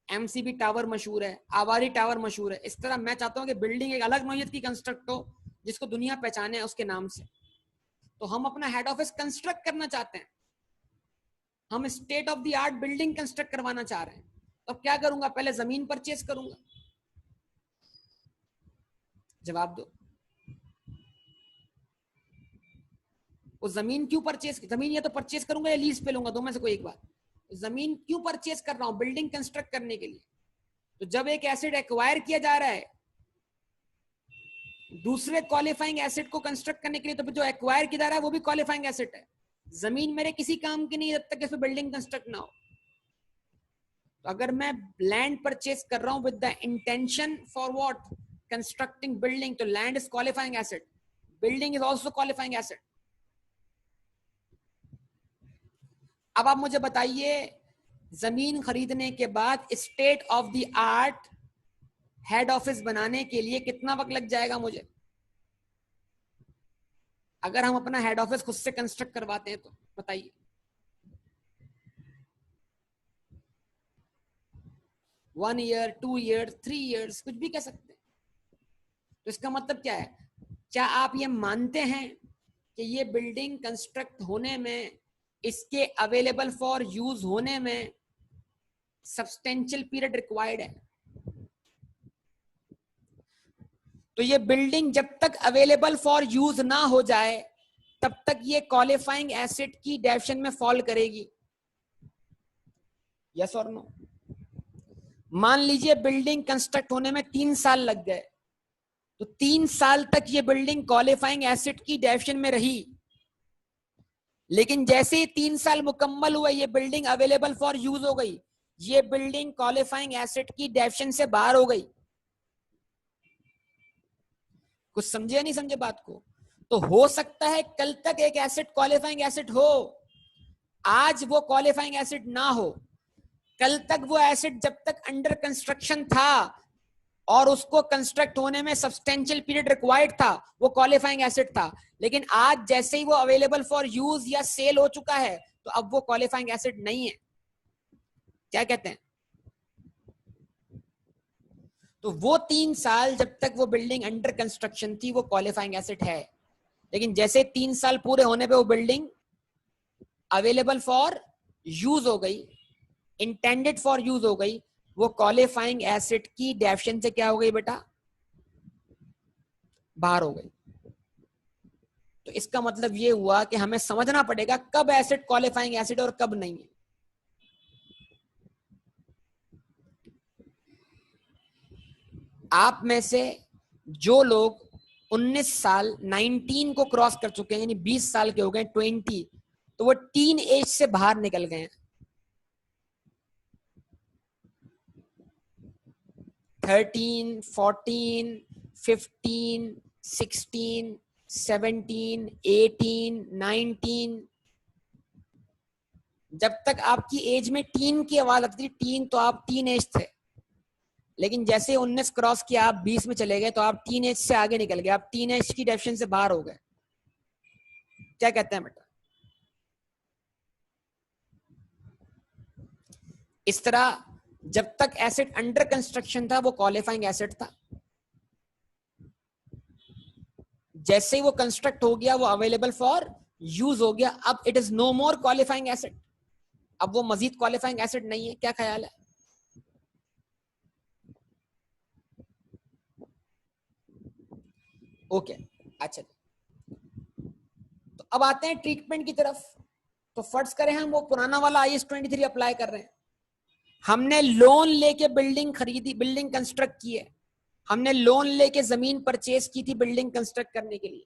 Speaker 1: MCB टावर मशहूर है, आवारी टावर मशहूर है। इस तरह मैं चाहता हूँ कि बिल्डिंग एक अलग नौयत की कंस्ट्रक्ट हो जिसको दुनिया पहचाने उसके नाम से। तो हम अपना हेड ऑफिस कंस्ट्रक्ट करना चाहते हैं, हम state of the art building construct करवाना चाह रहे हैं। तो क्या करूंगा? पहले जमीन परचेज करूंगा। जवाब दो, वो जमीन क्यों परचेज? जमीन या तो परचेज करूंगा या लीज पे लूंगा, दो में से कोई एक बात। जमीन क्यों परचेज कर रहा हूं? बिल्डिंग कंस्ट्रक्ट करने के लिए। तो जब एक एसेट एक्वायर किया जा रहा है दूसरे क्वालिफाइंग एसेट को कंस्ट्रक्ट करने के लिए, तो जो एक्वायर किया जा रहा है वो भी क्वालिफाइंग एसेट है। जमीन मेरे किसी काम की नहीं जब तक इसमें बिल्डिंग कंस्ट्रक्ट ना हो। तो अगर मैं लैंड परचेज कर रहा हूं with the intention for what? Constructing building, तो land is qualifying asset, building is also qualifying asset. अब आप मुझे बताइए, जमीन खरीदने के बाद state of the art head office बनाने के लिए कितना वक्त लग जाएगा मुझे, अगर हम अपना हेड ऑफिस खुद से कंस्ट्रक्ट करवाते हैं? तो बताइए। 1 ईयर, 2 ईयर, 3 ईयर्स, कुछ भी कह सकते हैं। तो इसका मतलब क्या है? क्या आप ये मानते हैं कि ये बिल्डिंग कंस्ट्रक्ट होने में, इसके अवेलेबल फॉर यूज होने में सब्सटेंशियल पीरियड रिक्वायर्ड है? तो ये बिल्डिंग जब तक अवेलेबल फॉर यूज ना हो जाए तब तक ये क्वालिफाइंग एसेट की डेफिनेशन में फॉल करेगी। यस और नो? मान लीजिए बिल्डिंग कंस्ट्रक्ट होने में 3 साल लग गए, तो 3 साल तक ये बिल्डिंग क्वालिफाइंग एसेट की डेफिनेशन में रही, लेकिन जैसे ही 3 साल मुकम्मल हुए ये बिल्डिंग अवेलेबल फॉर यूज हो गई, ये बिल्डिंग क्वालिफाइंग एसेट की डेफिनेशन से बाहर हो गई। कुछ समझे या नहीं समझे बात को? तो हो सकता है कल तक एक एसेट क्वालिफाइंग एसेट हो, आज वो क्वालिफाइंग एसेट ना हो, कल तक वो एसेट जब तक अंडर कंस्ट्रक्शन था और उसको कंस्ट्रक्ट होने में सब्सटेंशियल पीरियड रिक्वायर्ड था, वो क्वालिफाइंग एसेट था। लेकिन आज जैसे ही वो अवेलेबल फॉर यूज या सेल हो चुका है तो अब वो क्वालिफाइंग एसेट नहीं है। क्या कहते हैं? तो वो 3 साल जब तक वो बिल्डिंग अंडर कंस्ट्रक्शन थी वो क्वालिफाइंग एसेट है। लेकिन जैसे 3 साल पूरे होने पे वो बिल्डिंग अवेलेबल फॉर यूज हो गई, इंटेंडेड फॉर यूज हो गई, वो क्वालिफाइंग एसेट की डेफिनेशन से क्या हो गई बेटा? बाहर हो गई। तो इसका मतलब ये हुआ कि हमें समझना पड़ेगा कब एसेट क्वालिफाइंग एसेट और कब नहीं है। आप में से जो लोग 19 साल 19 को क्रॉस कर चुके हैं, यानी 20 साल के हो गए, 20, तो वो टीन एज से बाहर निकल गए हैं। 13, 14, 15, 16, 17, 18, 19, जब तक आपकी एज में टीन की आवाज आती थी, टीन, तो आप टीन एज थे। लेकिन जैसे 19 क्रॉस किया, आप 20 में चले गए, तो आप टीन एज से आगे निकल गए, आप टीन एज की डेफिनेशन से बाहर हो गए। क्या कहते हैं बेटा? इस तरह जब तक एसेट अंडर कंस्ट्रक्शन था वो क्वालिफाइंग एसेट था। जैसे ही वो कंस्ट्रक्ट हो गया, वो अवेलेबल फॉर यूज हो गया, अब it is no more qualifying asset, अब वो मजीद क्वालिफाइंग एसेट नहीं है। क्या ख्याल है? ओके, अच्छा। तो अब आते हैं ट्रीटमेंट की तरफ। तो फर्ज करें हम वो पुराना वाला IS-23 अप्लाई कर रहे हैं। हमने लोन लेके बिल्डिंग खरीदी, बिल्डिंग कंस्ट्रक्ट की है, हमने लोन लेके जमीन परचेज की थी बिल्डिंग कंस्ट्रक्ट करने के लिए।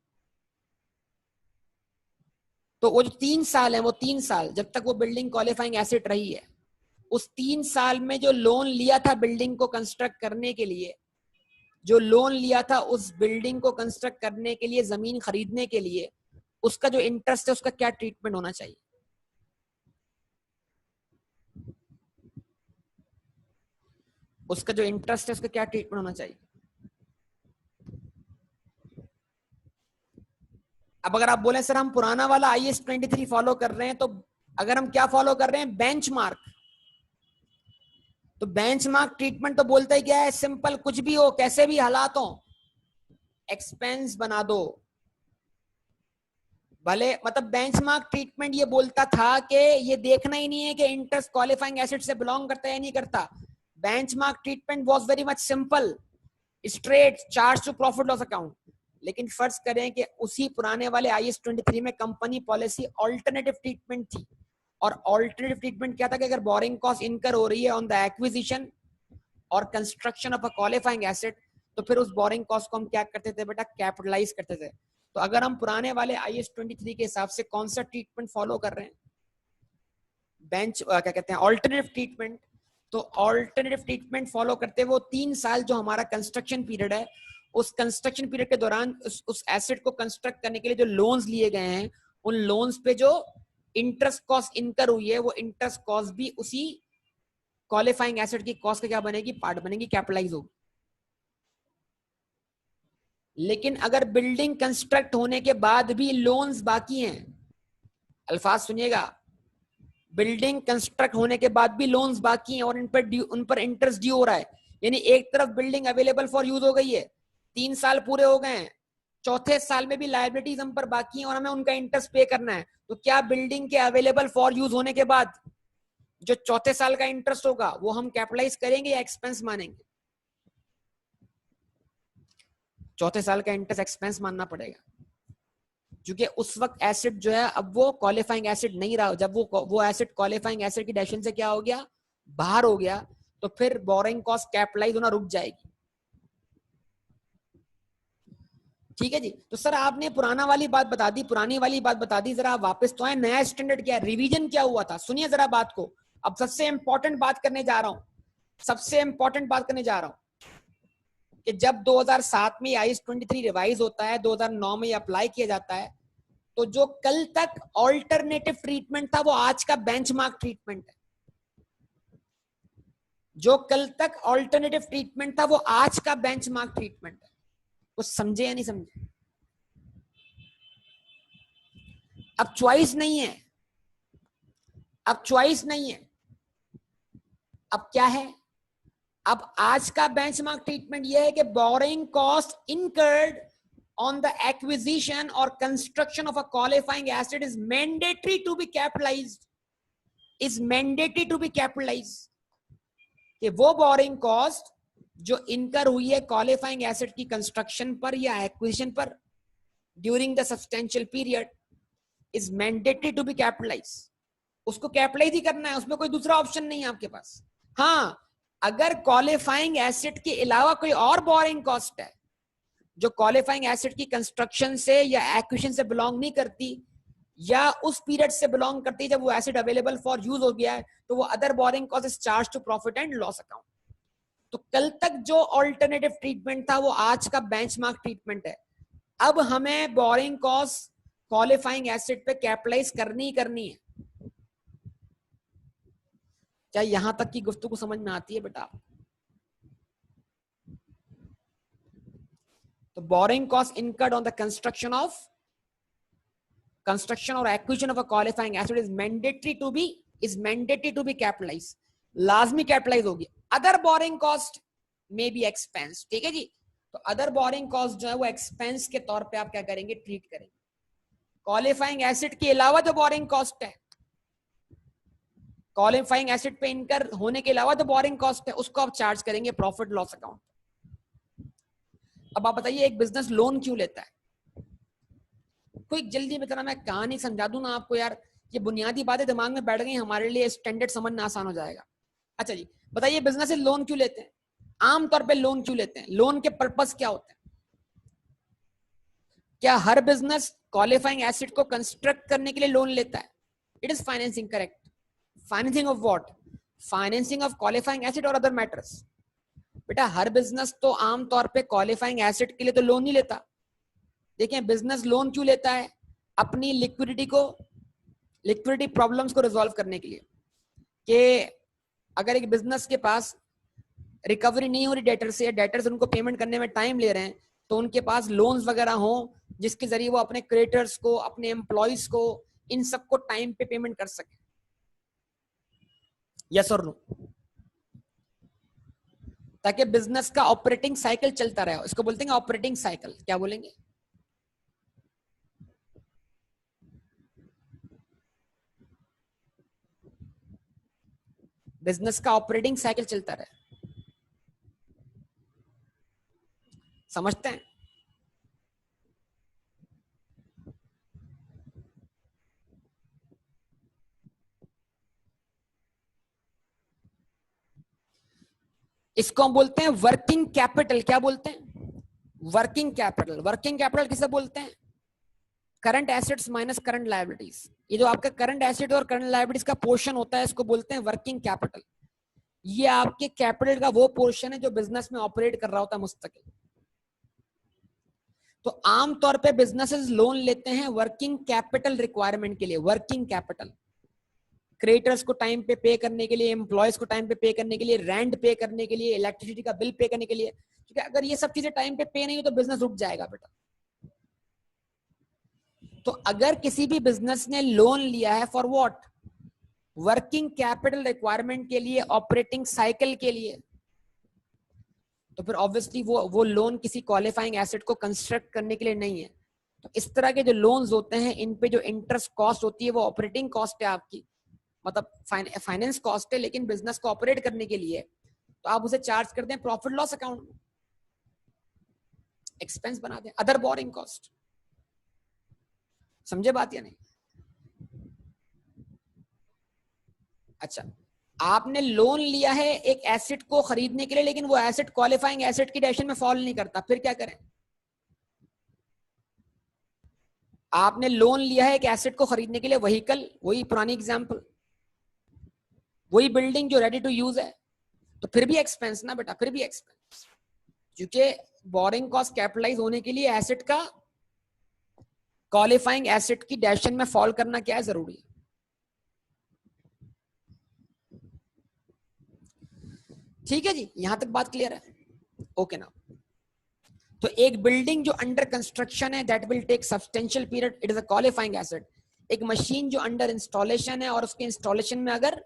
Speaker 1: तो वो जो 3 साल है, वो 3 साल जब तक वो बिल्डिंग क्वालिफाइंग एसेट रही है, उस 3 साल में जो लोन लिया था बिल्डिंग को कंस्ट्रक्ट करने के लिए, जो लोन लिया था उस बिल्डिंग को कंस्ट्रक्ट करने के लिए, जमीन खरीदने के लिए, उसका जो इंटरेस्ट है उसका क्या ट्रीटमेंट होना चाहिए? उसका जो इंटरेस्ट है उसका क्या ट्रीटमेंट होना चाहिए? अब अगर आप बोले सर हम पुराना वाला IS-23 फॉलो कर रहे हैं, तो अगर हम क्या फॉलो कर रहे हैं? बेंचमार्क। तो बेंचमार्क ट्रीटमेंट तो बोलता ही क्या है? सिंपल, कुछ भी हो, कैसे भी हालात हो, एक्सपेंस बना दो। भले मतलब बेंचमार्क ट्रीटमेंट ये बोलता था कि ये देखना ही नहीं है कि इंटरेस्ट क्वालिफाइंग एसेट से बिलोंग करता है या नहीं करता। Benchmark treatment was very much simple, straight, charge to profit loss account. लेकिन फर्ज करें कि उसी पुराने वाले IS-23 में कंपनी पॉलिसी ऑल्टरनेटिव ट्रीटमेंट थी, और ऑल्टरनेटिव ट्रीटमेंट क्या था कि अगर बोरिंग कॉस्ट इनकर हो रही है ऑन द एक्विजिशन और construction of a qualifying asset, तो फिर उस बोरिंग कॉस्ट को हम क्या करते थे बेटा? कैपिटलाइज करते थे। तो अगर हम पुराने वाले IS-23 के हिसाब से कौन सा ट्रीटमेंट फॉलो कर रहे हैं? क्या कहते हैं, ऑल्टरनेटिव ट्रीटमेंट। तो ऑल्टरनेटिव ट्रीटमेंट फॉलो करते हुए 3 साल जो हमारा कंस्ट्रक्शन पीरियड है, उस कंस्ट्रक्शन पीरियड के दौरान उस एसेट को कंस्ट्रक्ट करने के लिए जो लोन्स लिए गए हैं, उन लोन्स पे जो इंटरेस्ट कॉस्ट इनकर हुई है, वो इंटरेस्ट कॉस्ट भी उसी क्वालिफाइंग एसेट की कॉस्ट का क्या बनेगी? पार्ट बनेगी, कैपिटलाइज होगी। लेकिन अगर बिल्डिंग कंस्ट्रक्ट होने के बाद भी लोन्स बाकी हैं, अल्फाज सुनिएगा, बिल्डिंग कंस्ट्रक्ट होने के बाद भी लोन्स बाकी हैं और उन पर इंटरेस्ट ड्यू हो रहा है, यानी एक तरफ बिल्डिंग अवेलेबल फॉर यूज हो गई है, 3 साल पूरे हो गए हैं, चौथे साल में भी लायबिलिटीज हम पर बाकी हैं और हमें उनका इंटरेस्ट पे करना है। तो क्या बिल्डिंग के अवेलेबल फॉर यूज होने के बाद जो चौथे साल का इंटरेस्ट होगा वो हम कैपिटलाइज करेंगे या एक्सपेंस मानेंगे? चौथे साल का इंटरेस्ट एक्सपेंस मानना पड़ेगा, क्योंकि उस वक्त एसेट जो है अब वो क्वालिफाइंग एसेट नहीं रहा। जब वो एसेट क्वालिफाइंग एसेट की डेफिनेशन से क्या हो गया? बाहर हो गया, तो फिर बोरिंग कॉस्ट कैपिटलाइज होना रुक जाएगी। ठीक है जी। तो सर आपने पुराना वाली बात बता दी, पुरानी वाली बात बता दी, जरा वापस तो आए, नया स्टैंडर्ड क्या है, रिवीजन क्या हुआ था, सुनिए जरा बात को। अब सबसे इंपॉर्टेंट बात करने जा रहा हूं, सबसे इंपॉर्टेंट बात करने जा रहा हूं कि जब 2007 में IS-23 रिवाइज होता है, 2009 में अप्लाई किया जाता है, तो जो कल तक ऑल्टरनेटिव ट्रीटमेंट था वो आज का बेंचमार्क ट्रीटमेंट है। जो कल तक ऑल्टरनेटिव ट्रीटमेंट था वो आज का बेंचमार्क ट्रीटमेंट है। कुछ समझे या नहीं समझे? अब चॉइस नहीं है, अब चॉइस नहीं है, अब क्या है? अब आज का बेंचमार्क ट्रीटमेंट यह है कि boring cost incurred on the acquisition or construction of a qualifying asset is mandatory to be capitalized, is mandatory to be capitalized। कि वो बोरिंग कॉस्ट जो इनकर हुई है क्वालिफाइंग एसेट की कंस्ट्रक्शन पर या एक्विजिशन पर during the substantial period is mandatory to be capitalize. उसको कैपिटलाइज ही करना है, उसमें कोई दूसरा ऑप्शन नहीं है आपके पास। हाँ, अगर क्वालिफाइंग एसेट के अलावा कोई और बोरिंग कॉस्ट है जो क्वालिफाइंग एसेट की कंस्ट्रक्शन से या एक्विजिशन से बिलोंग नहीं करती या उस पीरियड से बिलोंग करती है जब वो एसेट अवेलेबल फॉर यूज हो गया है, तो वो other borrowing cost is charge to profit and loss account. तो कल तक जो ऑल्टरनेटिव ट्रीटमेंट था वो आज का बेंचमार्क ट्रीटमेंट है। अब हमें बोरिंग कॉस्ट क्वालिफाइंग एसेट पे कैपिटलाइज करनी ही करनी है। क्या यहां तक की गुफ्तगू समझ में आती है बेटा? तो borrowing cost incurred on the construction or acquisition of a qualifying asset is mandatory to be capitalized, लाजमी कैपिटलाइज होगी। अदर बोरिंग कॉस्ट में बी एक्सपेंस, ठीक है जी। तो अदर बोरिंग कॉस्ट जो है वो एक्सपेंस के तौर पे आप क्या करेंगे, ट्रीट करेंगे। क्वालिफाइंग एसेट के अलावा जो बोरिंग कॉस्ट है, क्वालिफाइंग एसेट पे इनकर होने के अलावा जो बोरिंग कॉस्ट है उसको आप चार्ज करेंगे प्रॉफिट लॉस अकाउंट। अब आप बताइए एक बिजनेस लोन क्यों लेता है? कोई जल्दी में तरह मैं कहानी समझा दूं ना आपको यार, ये बुनियादी बातें दिमाग में बैठ गई, हमारे लिए स्टैंडर्ड समझना आसान हो जाएगा। अच्छा जी, बताइए बिजनेस लोन क्यों लेते हैं? आमतौर पे लोन क्यों लेते हैं? लोन के पर्पस क्या होते हैं? क्या हर बिजनेस क्वालिफाइंग एसेट को कंस्ट्रक्ट करने के लिए लोन लेता है? It is financing, correct. Financing of what? Financing of qualifying asset और अदर मैटर्स। बेटा हर बिजनेस तो आमतौर पे क्वालिफाइंग एसेट के लिए तो लोन नहीं लेता। देखें बिजनेस लोन क्यों लेता है? अपनी लिक्विडिटी प्रॉब्लम्स को रिजॉल्व करने के लिए, कि अगर एक बिजनेस के पास रिकवरी नहीं हो रही डेटर से, या डेटर्स उनको पेमेंट करने में टाइम ले रहे हैं, तो उनके पास लोन्स वगैरह हो जिसके जरिए वो अपने क्रेडिटर्स को, अपने एम्प्लॉयज को, इन सबको टाइम पे पेमेंट कर सके। यस और नो? ताकि बिजनेस का ऑपरेटिंग साइकिल चलता रहे। इसको बोलते हैं ऑपरेटिंग साइकिल। क्या बोलेंगे? बिजनेस का ऑपरेटिंग साइकिल चलता रहे, समझते हैं? इसको हम बोलते हैं वर्किंग कैपिटल। क्या बोलते हैं? Working capital. वर्किंग कैपिटल किसे बोलते हैं? Current assets minus current liabilities. ये जो आपका करंट एसेट और करंट लायबिलिटीज का पोर्शन होता है इसको बोलते हैं वर्किंग कैपिटल। ये आपके कैपिटल का वो पोर्शन है जो बिजनेस में ऑपरेट कर रहा होता है मुस्तकिल। तो आमतौर पे बिजनेसेस लोन लेते हैं वर्किंग कैपिटल रिक्वायरमेंट के लिए। वर्किंग कैपिटल, क्रेडिटर्स को टाइम पे पे करने के लिए, एम्प्लॉयज को टाइम पे पे करने के लिए, रेंट पे करने के लिए, इलेक्ट्रिसिटी का बिल पे करने के लिए। क्योंकि अगर ये सब चीजें टाइम पे पे नहीं हो तो बिजनेस रुक जाएगा बेटा। तो अगर किसी भी बिजनेस ने लोन लिया है for what? Working capital requirement के लिए, ऑपरेटिंग साइकिल के लिए, तो फिर ऑब्वियसली वो लोन किसी क्वालिफाइंग एसेट को कंस्ट्रक्ट करने के लिए नहीं है। तो इस तरह के जो लोन्स होते हैं इन पे जो इंटरेस्ट कॉस्ट होती है वो ऑपरेटिंग कॉस्ट है आपकी, मतलब फाइनेंस कॉस्ट है, लेकिन बिजनेस को ऑपरेट करने के लिए तो आप उसे चार्ज कर दें प्रॉफिट लॉस अकाउंट में, एक्सपेंस बना दें, अदर बोरिंग कॉस्ट। समझे बात या नहीं? अच्छा, आपने लोन लिया है एक एसेट को खरीदने के लिए, लेकिन वो एसेट क्वालिफाइंग एसेट की डेफिनेशन में फॉल नहीं करता, फिर क्या करें? आपने लोन लिया है एक एसेट को खरीदने के लिए, व्हीकल, वही पुरानी एग्जांपल, वही बिल्डिंग जो रेडी टू यूज है, तो फिर भी एक्सपेंस ना बेटा, फिर भी एक्सपेंस। क्योंकि बोरिंग कॉस्ट कैपिटलाइज होने के लिए एसेट का क्वालिफाइंग एसेट की डेफिनेशन में फॉल करना क्या है, जरूरी है। ठीक है जी, यहां तक बात क्लियर है? ओके ना। तो एक बिल्डिंग जो अंडर कंस्ट्रक्शन है that will take substantial period, it is a qualifying asset. एक मशीन जो अंडर इंस्टॉलेशन है और उसके इंस्टॉलेशन में अगर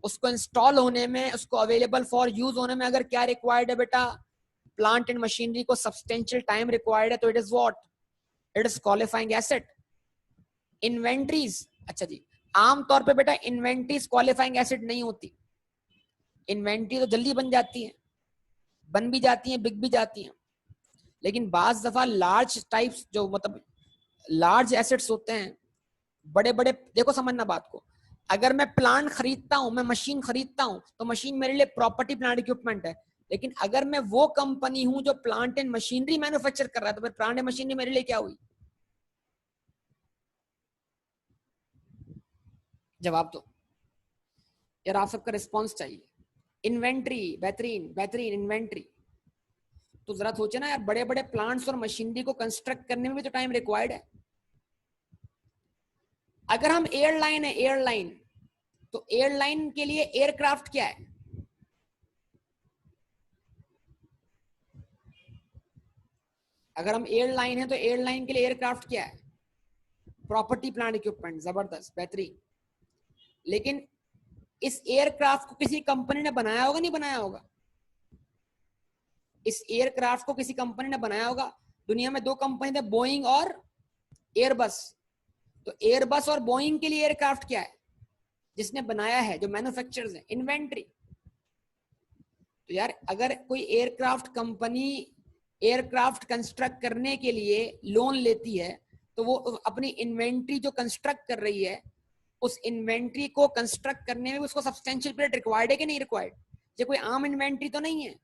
Speaker 1: उसको इंस्टॉल होने में, उसको अवेलेबल फॉर यूज होने में अगर क्या रिक्वायर्ड है बेटा, प्लांट एंड मशीनरी को सब्सटेंशियल टाइम रिक्वायर्ड है, तो it is what, it is qualifying asset. Inventories, अच्छा जी, आमतौर पे बेटा इन्वेंट्रीज क्वालिफाइंग एसेट नहीं होती। इन्वेंट्री तो जल्दी बन जाती है, बन भी जाती है, बिक भी जाती है, लेकिन बाज दफा लार्ज टाइप्स जो मतलब लार्ज एसेट्स होते हैं, बड़े बड़े, देखो समझना बात को, अगर मैं प्लांट खरीदता हूं, मैं मशीन खरीदता हूं, तो मशीन मेरे लिए प्रॉपर्टी प्लांट इक्विपमेंट है। लेकिन अगर मैं वो कंपनी हूं जो प्लांट एंड मशीनरी मैन्युफैक्चर कर रहा है, तो फिर प्लांट एंड मशीनरी मेरे लिए क्या हुई? जवाब दो यार, आप सबका रिस्पॉन्स चाहिए। इन्वेंट्री, बेहतरीन बेहतरीन इन्वेंट्री। तो जरा सोचे ना यार, बड़े बड़े प्लांट्स और मशीनरी को कंस्ट्रक्ट करने में भी तो टाइम रिक्वायर्ड है। अगर हम एयरलाइन है, एयरलाइन, तो एयरलाइन के लिए एयरक्राफ्ट क्या है? अगर हम एयरलाइन है तो एयरलाइन के लिए एयरक्राफ्ट क्या है? Property plant equipment. जबरदस्त, बेहतरीन। लेकिन इस एयरक्राफ्ट को किसी कंपनी ने बनाया होगा, नहीं बनाया होगा? इस एयरक्राफ्ट को किसी कंपनी ने बनाया होगा। दुनिया में दो कंपनी थे, बोइंग और एयरबस। तो एयरबस और बोइंग के लिए एयरक्राफ्ट क्या है जिसने बनाया है, जो मैन्युफैक्चरर्स है? इन्वेंट्री। तो यार अगर कोई एयरक्राफ्ट कंपनी एयरक्राफ्ट कंस्ट्रक्ट करने के लिए लोन लेती है, तो वो अपनी इन्वेंट्री जो कंस्ट्रक्ट कर रही है, उस इन्वेंट्री को कंस्ट्रक्ट करने में उसको सब्सटेंशियल पीरियड रिक्वायर्ड है कि नहीं रिक्वायर्ड? ये कोई आम इन्वेंट्री तो नहीं है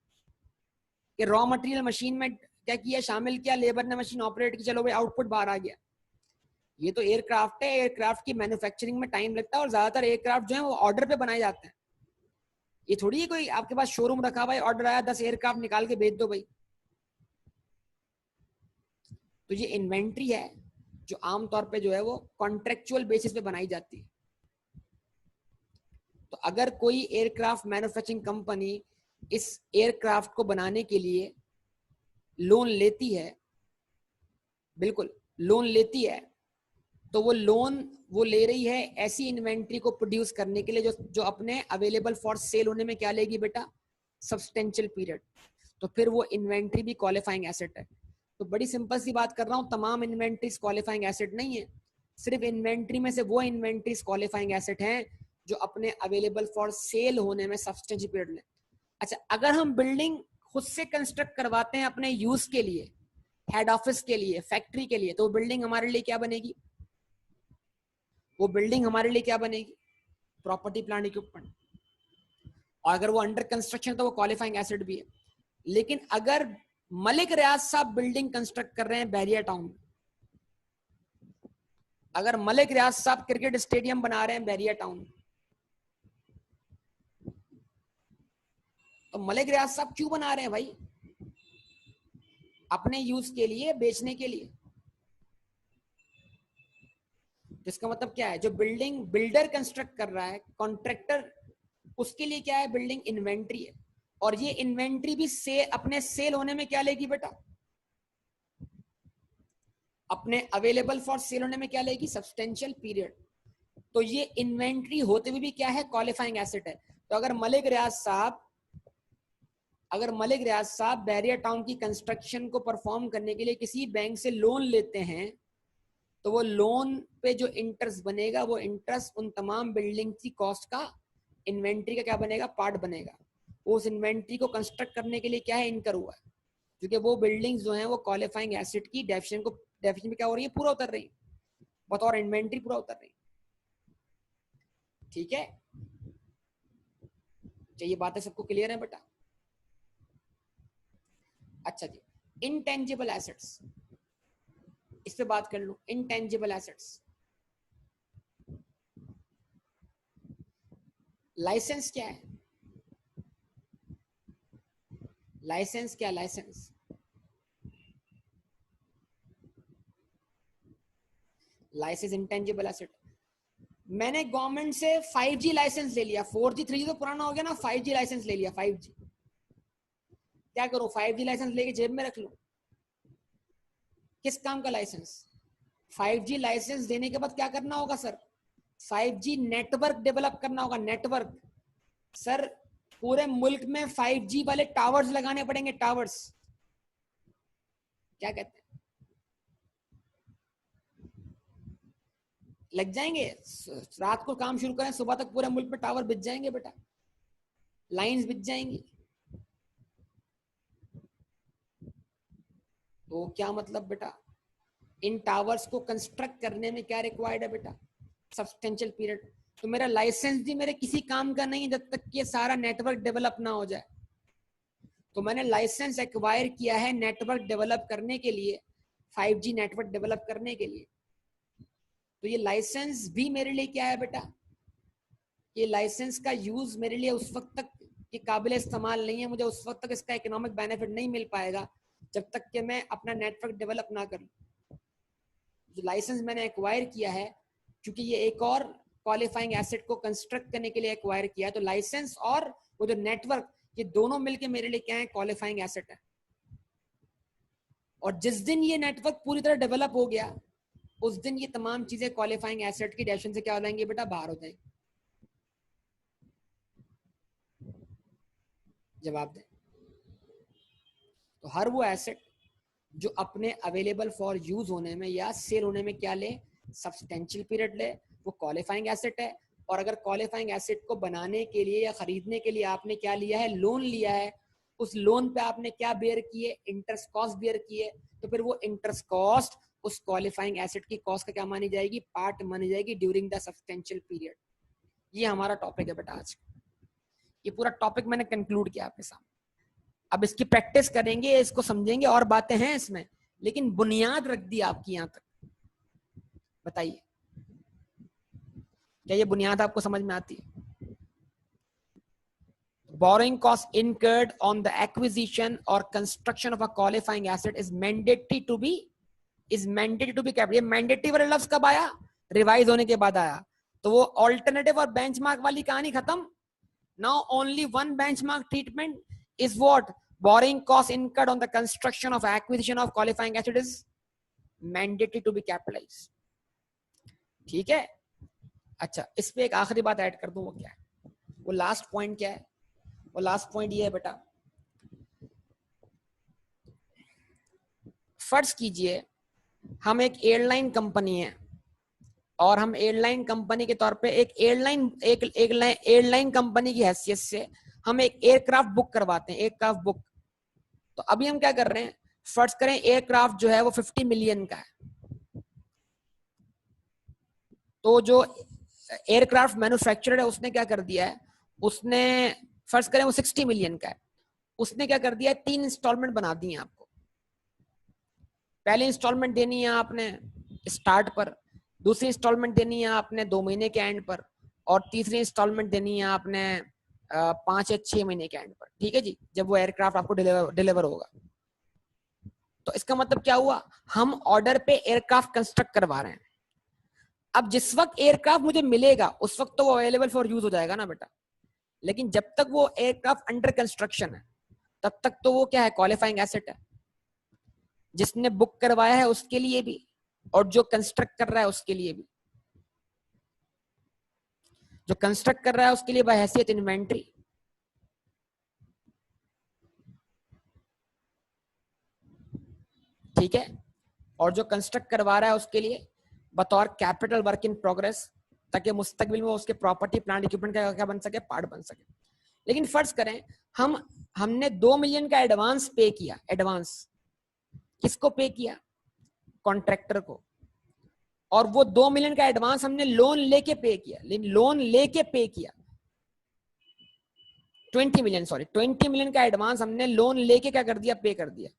Speaker 1: कि रॉ मटेरियल मशीन में क्या किया, शामिल किया, लेबर ने मशीन ऑपरेट की, चलो भाई आउटपुट बाहर आ गया। ये तो एयरक्राफ्ट है, एयरक्राफ्ट की मैन्युफैक्चरिंग में टाइम लगता है, और ज्यादातर एयरक्राफ्ट जो है वो ऑर्डर पे बनाए जाते हैं। ये थोड़ी है कोई आपके पास शोरूम रखा भाई, ऑर्डर आया 10 एयरक्राफ्ट निकाल के भेज दो भाई। तो ये इन्वेंट्री है जो आमतौर पे जो है वो कॉन्ट्रेक्चुअल बेसिस पे बनाई जाती है। तो अगर कोई एयरक्राफ्ट मैन्युफैक्चरिंग कंपनी इस एयरक्राफ्ट को बनाने के लिए लोन लेती है, बिल्कुल लोन लेती है, तो वो लोन वो ले रही है ऐसी इन्वेंट्री को प्रोड्यूस करने के लिए जो जो अपने अवेलेबल फॉर सेल होने में क्या लेगी बेटा, सब्सटेंशियल पीरियड। तो फिर वो इन्वेंट्री भी क्वालिफाइंग एसेट है। तो बड़ी सिंपल सी बात कर रहा हूं, तमाम इन्वेंट्रीज क्वालिफाइंग एसेट नहीं है, सिर्फ इन्वेंट्री में से वो इन्वेंट्रीज क्वालिफाइंग एसेट हैं जो अपने अवेलेबल फॉर सेल होने में सब्सटेंशियल पीरियड में। अच्छा, अगर हम बिल्डिंग खुद से कंस्ट्रक्ट करवाते हैं अपने यूज के लिए, हेड ऑफिस के लिए, फैक्ट्री के लिए, तो बिल्डिंग हमारे लिए क्या बनेगी? वो बिल्डिंग हमारे लिए क्या बनेगी? Property plant equipment. और अगर वो अंडर कंस्ट्रक्शन तो वो क्वालिफाइंग एसेट भी है। लेकिन अगर मलिक रियाज साहब बिल्डिंग कंस्ट्रक्ट कर रहे हैं बैरिया टाउन में, अगर मलिक रियाज साहब क्रिकेट स्टेडियम बना रहे हैं बैरिया टाउन में, तो मलिक रियाज साहब क्यों बना रहे हैं भाई? अपने यूज के लिए, बेचने के लिए। जिसका मतलब क्या है, जो बिल्डिंग बिल्डर कंस्ट्रक्ट कर रहा है, कॉन्ट्रैक्टर, उसके लिए क्या है, बिल्डिंग इन्वेंट्री है। और ये इन्वेंट्री भी से अपने सेल होने में क्या लेगी बेटा, अपने अवेलेबल फॉर सेल होने में क्या लेगी, सब्सटेंशियल पीरियड। तो ये इन्वेंट्री होते हुए भी क्या है, क्वालिफाइंग एसेट है। तो अगर मलिक रियाज साहब बैरिया टाउन की कंस्ट्रक्शन को परफॉर्म करने के लिए किसी बैंक से लोन लेते हैं, तो वो लोन पे जो इंटरेस्ट बनेगा, वो इंटरेस्ट उन तमाम बिल्डिंग की कॉस्ट का, इन्वेंट्री का क्या बनेगा, पार्ट बनेगा। उस इन्वेंट्री को कंस्ट्रक्ट करने के लिए क्या है, इनकर हुआ है। क्योंकि वो बिल्डिंग्स जो हैं वो क्वालिफाइंग एसेट की डेफिनेशन में क्या हो रही है, पूरा उतर रही है, बतौर इन्वेंट्री पूरा उतर रही है। ठीक है, ये बातें सबको क्लियर है बेटा? अच्छा जी, इनटेंजिबल एसेट्स, इस पे बात कर लो। इनटेंजिबल एसेट्स, लाइसेंस क्या है? लाइसेंस क्या? License intangible asset. मैंने गवर्नमेंट से 5G लाइसेंस ले लिया, 4G 3G तो पुराना हो गया ना, 5G लाइसेंस ले लिया, 5G। क्या करूं, 5G लाइसेंस लेके जेब में रख लूं? किस काम का लाइसेंस? 5G लाइसेंस देने के बाद क्या करना होगा सर? 5G नेटवर्क डेवलप करना होगा, नेटवर्क। सर पूरे मुल्क में 5G वाले टावर्स लगाने पड़ेंगे, टावर्स। क्या कहते हैं, लग जाएंगे? रात को काम शुरू करें, सुबह तक पूरे मुल्क में टावर बिछ जाएंगे बेटा, लाइंस बिछ जाएंगी। तो क्या मतलब बेटा, इन टावर्स को कंस्ट्रक्ट करने में क्या रिक्वायर्ड है बेटा? Substantial period. तो मेरा लाइसेंस भी मेरे किसी काम का नहीं जब तक ये सारा नेटवर्क डेवलप ना हो जाए। तो मैंने लाइसेंस एक्वायर किया है नेटवर्क डेवलप करने के लिए, 5G नेटवर्क डेवलप करने के लिए। तो ये लाइसेंस भी मेरे लिए क्या है बेटा? ये लाइसेंस का यूज मेरे लिए उस वक्त तक ये काबिल इस्तेमाल नहीं है, मुझे उस वक्त तक इसका इकोनॉमिक बेनिफिट नहीं मिल पाएगा जब तक कि मैं अपना नेटवर्क डेवलप ना करूं। जो लाइसेंस मैंने एक्वायर किया है, क्योंकि ये एक और क्वालिफाइंग एसेट को कंस्ट्रक्ट करने के लिए एक्वायर किया है, तो लाइसेंस और वो जो नेटवर्क, ये दोनों मिलके मेरे लिए क्या है? क्वालिफाइंग एसेट है। और जिस दिन ये नेटवर्क पूरी तरह डेवलप हो गया, उस दिन ये तमाम चीजें क्वालिफाइंग एसेट की डेफिनेशन से क्या हो जाएंगी बेटा? बाहर हो जाएंगी। जवाब दें। तो हर वो एसेट जो अपने अवेलेबल फॉर यूज होने में या सेल होने में क्या ले? सब्सटेंशियल पीरियड ले, वो क्वालिफाइंग एसेट है। और अगर क्वालिफाइंग एसेट को बनाने के लिए या खरीदने के लिए आपने क्या लिया है? लोन लिया है। उस लोन पे आपने क्या बेयर किए? इंटरेस्ट कॉस्ट बेयर किए। तो फिर वो इंटरेस्ट कॉस्ट उस क्वालिफाइंग एसेट की कॉस्ट का क्या मानी जाएगी? पार्ट मानी जाएगी ड्यूरिंग द सब्सटेंशियल पीरियड। ये हमारा टॉपिक है बेटा आज। ये पूरा टॉपिक मैंने कंक्लूड किया आपके सामने। अब इसकी प्रैक्टिस करेंगे, इसको समझेंगे, और बातें हैं इसमें, लेकिन बुनियाद रख दी आपकी यहां तक। बताइए, क्या ये बुनियाद आपको समझ में आती है? Borrowing cost incurred on the acquisition or construction of a qualifying asset is mandatory to be capital. ये mandatory वाला लफ्ज कब आया? रिवाइज होने के बाद आया। तो वो ऑल्टरनेटिव और बेंचमार्क वाली कहानी खत्म। Now only one benchmark treatment is what? Borrowing cost incurred on the construction of acquisition of qualifying asset is mandatory to be capitalized. ठीक है? अच्छा, इस पे एक आखिरी बात ऐड कर दूं, वो क्या है? वो लास्ट पॉइंट क्या है? वो लास्ट पॉइंट ये है बेटा, फर्ज कीजिए हम एक एयरलाइन कंपनी है और हम एयरलाइन कंपनी के तौर पे एक एयरलाइन कंपनी की हैसियत से हम एक एयरक्राफ्ट बुक करवाते हैं, एयरक्राफ्ट बुक। तो अभी हम क्या कर रहे हैं? फर्ज करें एयरक्राफ्ट जो है वो 50 मिलियन का है। तो जो एयरक्राफ्ट मैन्युफैक्चरर है उसने क्या कर दिया है? उसने फर्ज करें वो 60 मिलियन का है, उसने क्या कर दिया है? 3 इंस्टॉलमेंट बना दी है आपको। पहली इंस्टॉलमेंट देनी है आपने स्टार्ट पर, दूसरी इंस्टॉलमेंट देनी है आपने 2 महीने के एंड पर, और तीसरी इंस्टॉलमेंट देनी है आपने 5 या 6 महीने के एंड पर। ठीक है जी, जब वो एयरक्राफ्ट आपको डिलीवर होगा। तो इसका मतलब क्या हुआ? हम ऑर्डर पे एयरक्राफ्ट कंस्ट्रक्ट करवा रहे हैं। अब जिस वक्त एयरक्राफ्ट मुझे मिलेगा उस वक्त तो वो अवेलेबल फॉर यूज हो जाएगा ना बेटा, लेकिन जब तक वो एयरक्राफ्ट अंडर कंस्ट्रक्शन है तब तक तो वो क्या है? क्वालिफाइंग एसेट है। जिसने बुक करवाया है उसके लिए भी और जो कंस्ट्रक्ट कर रहा है उसके लिए भी। जो कंस्ट्रक्ट कर रहा है उसके लिए बहैसियत इन्वेंट्री, ठीक है, और जो कंस्ट्रक्ट करवा रहा है उसके लिए बतौर कैपिटल वर्क इन प्रोग्रेस, ताकि मुस्तकबिल में उसके प्रॉपर्टी प्लांट इक्विपमेंट का क्या बन सके? पार्ट बन सके। लेकिन फर्ज करें हमने 2 मिलियन का एडवांस पे किया। एडवांस किसको पे किया? कॉन्ट्रैक्टर को। और वो 2 मिलियन का एडवांस हमने लोन लेके पे किया। लेकिन लोन लेके पे किया 20 मिलियन का एडवांस हमने लोन लेके क्या कर दिया? पे कर दिया।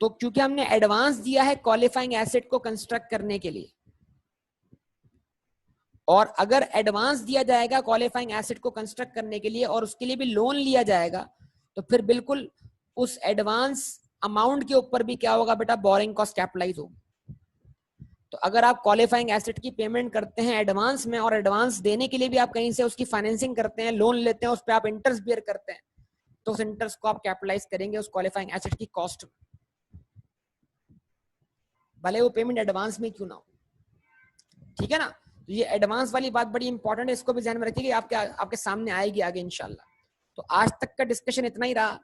Speaker 1: तो क्योंकि हमने एडवांस दिया है क्वालिफाइंग एसेट को कंस्ट्रक्ट करने के लिए, और अगर एडवांस दिया जाएगा क्वालिफाइंग एसेट को कंस्ट्रक्ट करने के लिए और उसके लिए भी लोन लिया जाएगा, तो फिर बिल्कुल उस एडवांस अमाउंट के ऊपर भी क्या होगा बेटा? बोरिंग कॉस्ट कैपिटलाइज होगी। तो अगर आप क्वालिफाइंग एसेट की पेमेंट करते हैं एडवांस में, और एडवांस देने के लिए भी आप कहीं से उसकी फाइनेंसिंग करते हैं, लोन लेते हैं, उस पर आप इंटरेस्ट बियर करते हैं, तो उस इंटरेस्ट को आप कैपिटलाइज करेंगे उस क्वालिफाइंग एसेट की कॉस्ट में, भले वो पेमेंट एडवांस में क्यों ना हो। ठीक है ना? तो ये एडवांस वाली बात बड़ी इंपॉर्टेंट है, इसको भी ध्यान में रखिए, आपके सामने आएगी आगे इंशाल्लाह। तो आज तक का डिस्कशन इतना ही रहा,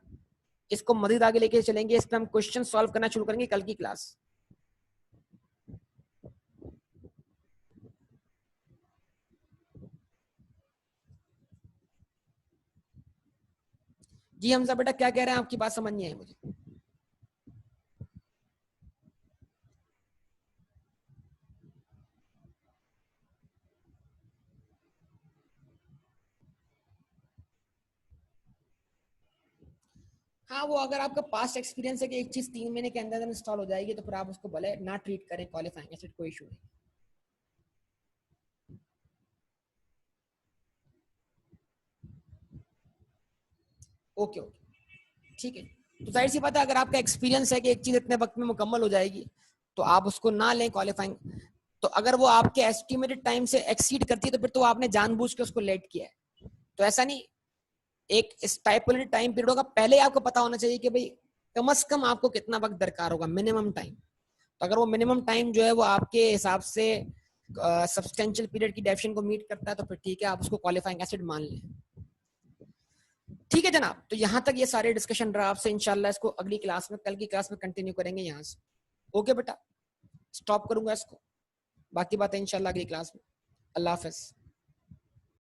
Speaker 1: इसको मजीद आगे लेके चलेंगे, इस पर हम क्वेश्चन सॉल्व करना शुरू करेंगे कल की क्लास। जी हमजा बेटा क्या कह रहे हैं, आपकी बात समझ नहीं आई मुझे। हाँ, वो अगर आपका पास्ट एक्सपीरियंस है कि एक चीज 3 महीने के अंदर इंस्टॉल हो जाएगी, तो फिर आप उसको भले ना ट्रीट करें क्वालिफाइंग एसेट, कोई इशू नहीं। ओके ओके ठीक है। तो जाहिर सी बात है, अगर आपका एक्सपीरियंस है कि एक चीज इतने वक्त में मुकम्मल हो जाएगी, तो आप उसको ना लें क्वालिफाइंग। तो अगर वो आपके एस्टिमेटेड टाइम से एक्सीड करती है, तो फिर तो आपने जानबूझ के उसको लेट किया है। तो ऐसा नहीं, एक स्टाइपुलेटेड टाइम पीरियड होगा, पहले आपको पता होना चाहिए कि भाई कम से कम आपको कितना वक्त दरकार होगा, मिनिमम टाइम। तो अगर वो मिनिमम टाइम जो है वो आपके हिसाब से सब्सटेंशियल पीरियड की डेफिनेशन को मीट करता है, तो फिर ठीक है, आप उसको क्वालिफाइंग एसिड मान लें। ठीक है जनाब, तो यहां तक ये सारे डिस्कशन रहा आपसे, इंशाल्लाह इसको अगली क्लास में, कल की क्लास में कंटिन्यू करेंगे यहाँ से। ओके बेटा, स्टॉप करूंगा इसको, बाकी बातें इंशाल्लाह अगली क्लास में। अल्लाह हाफिज।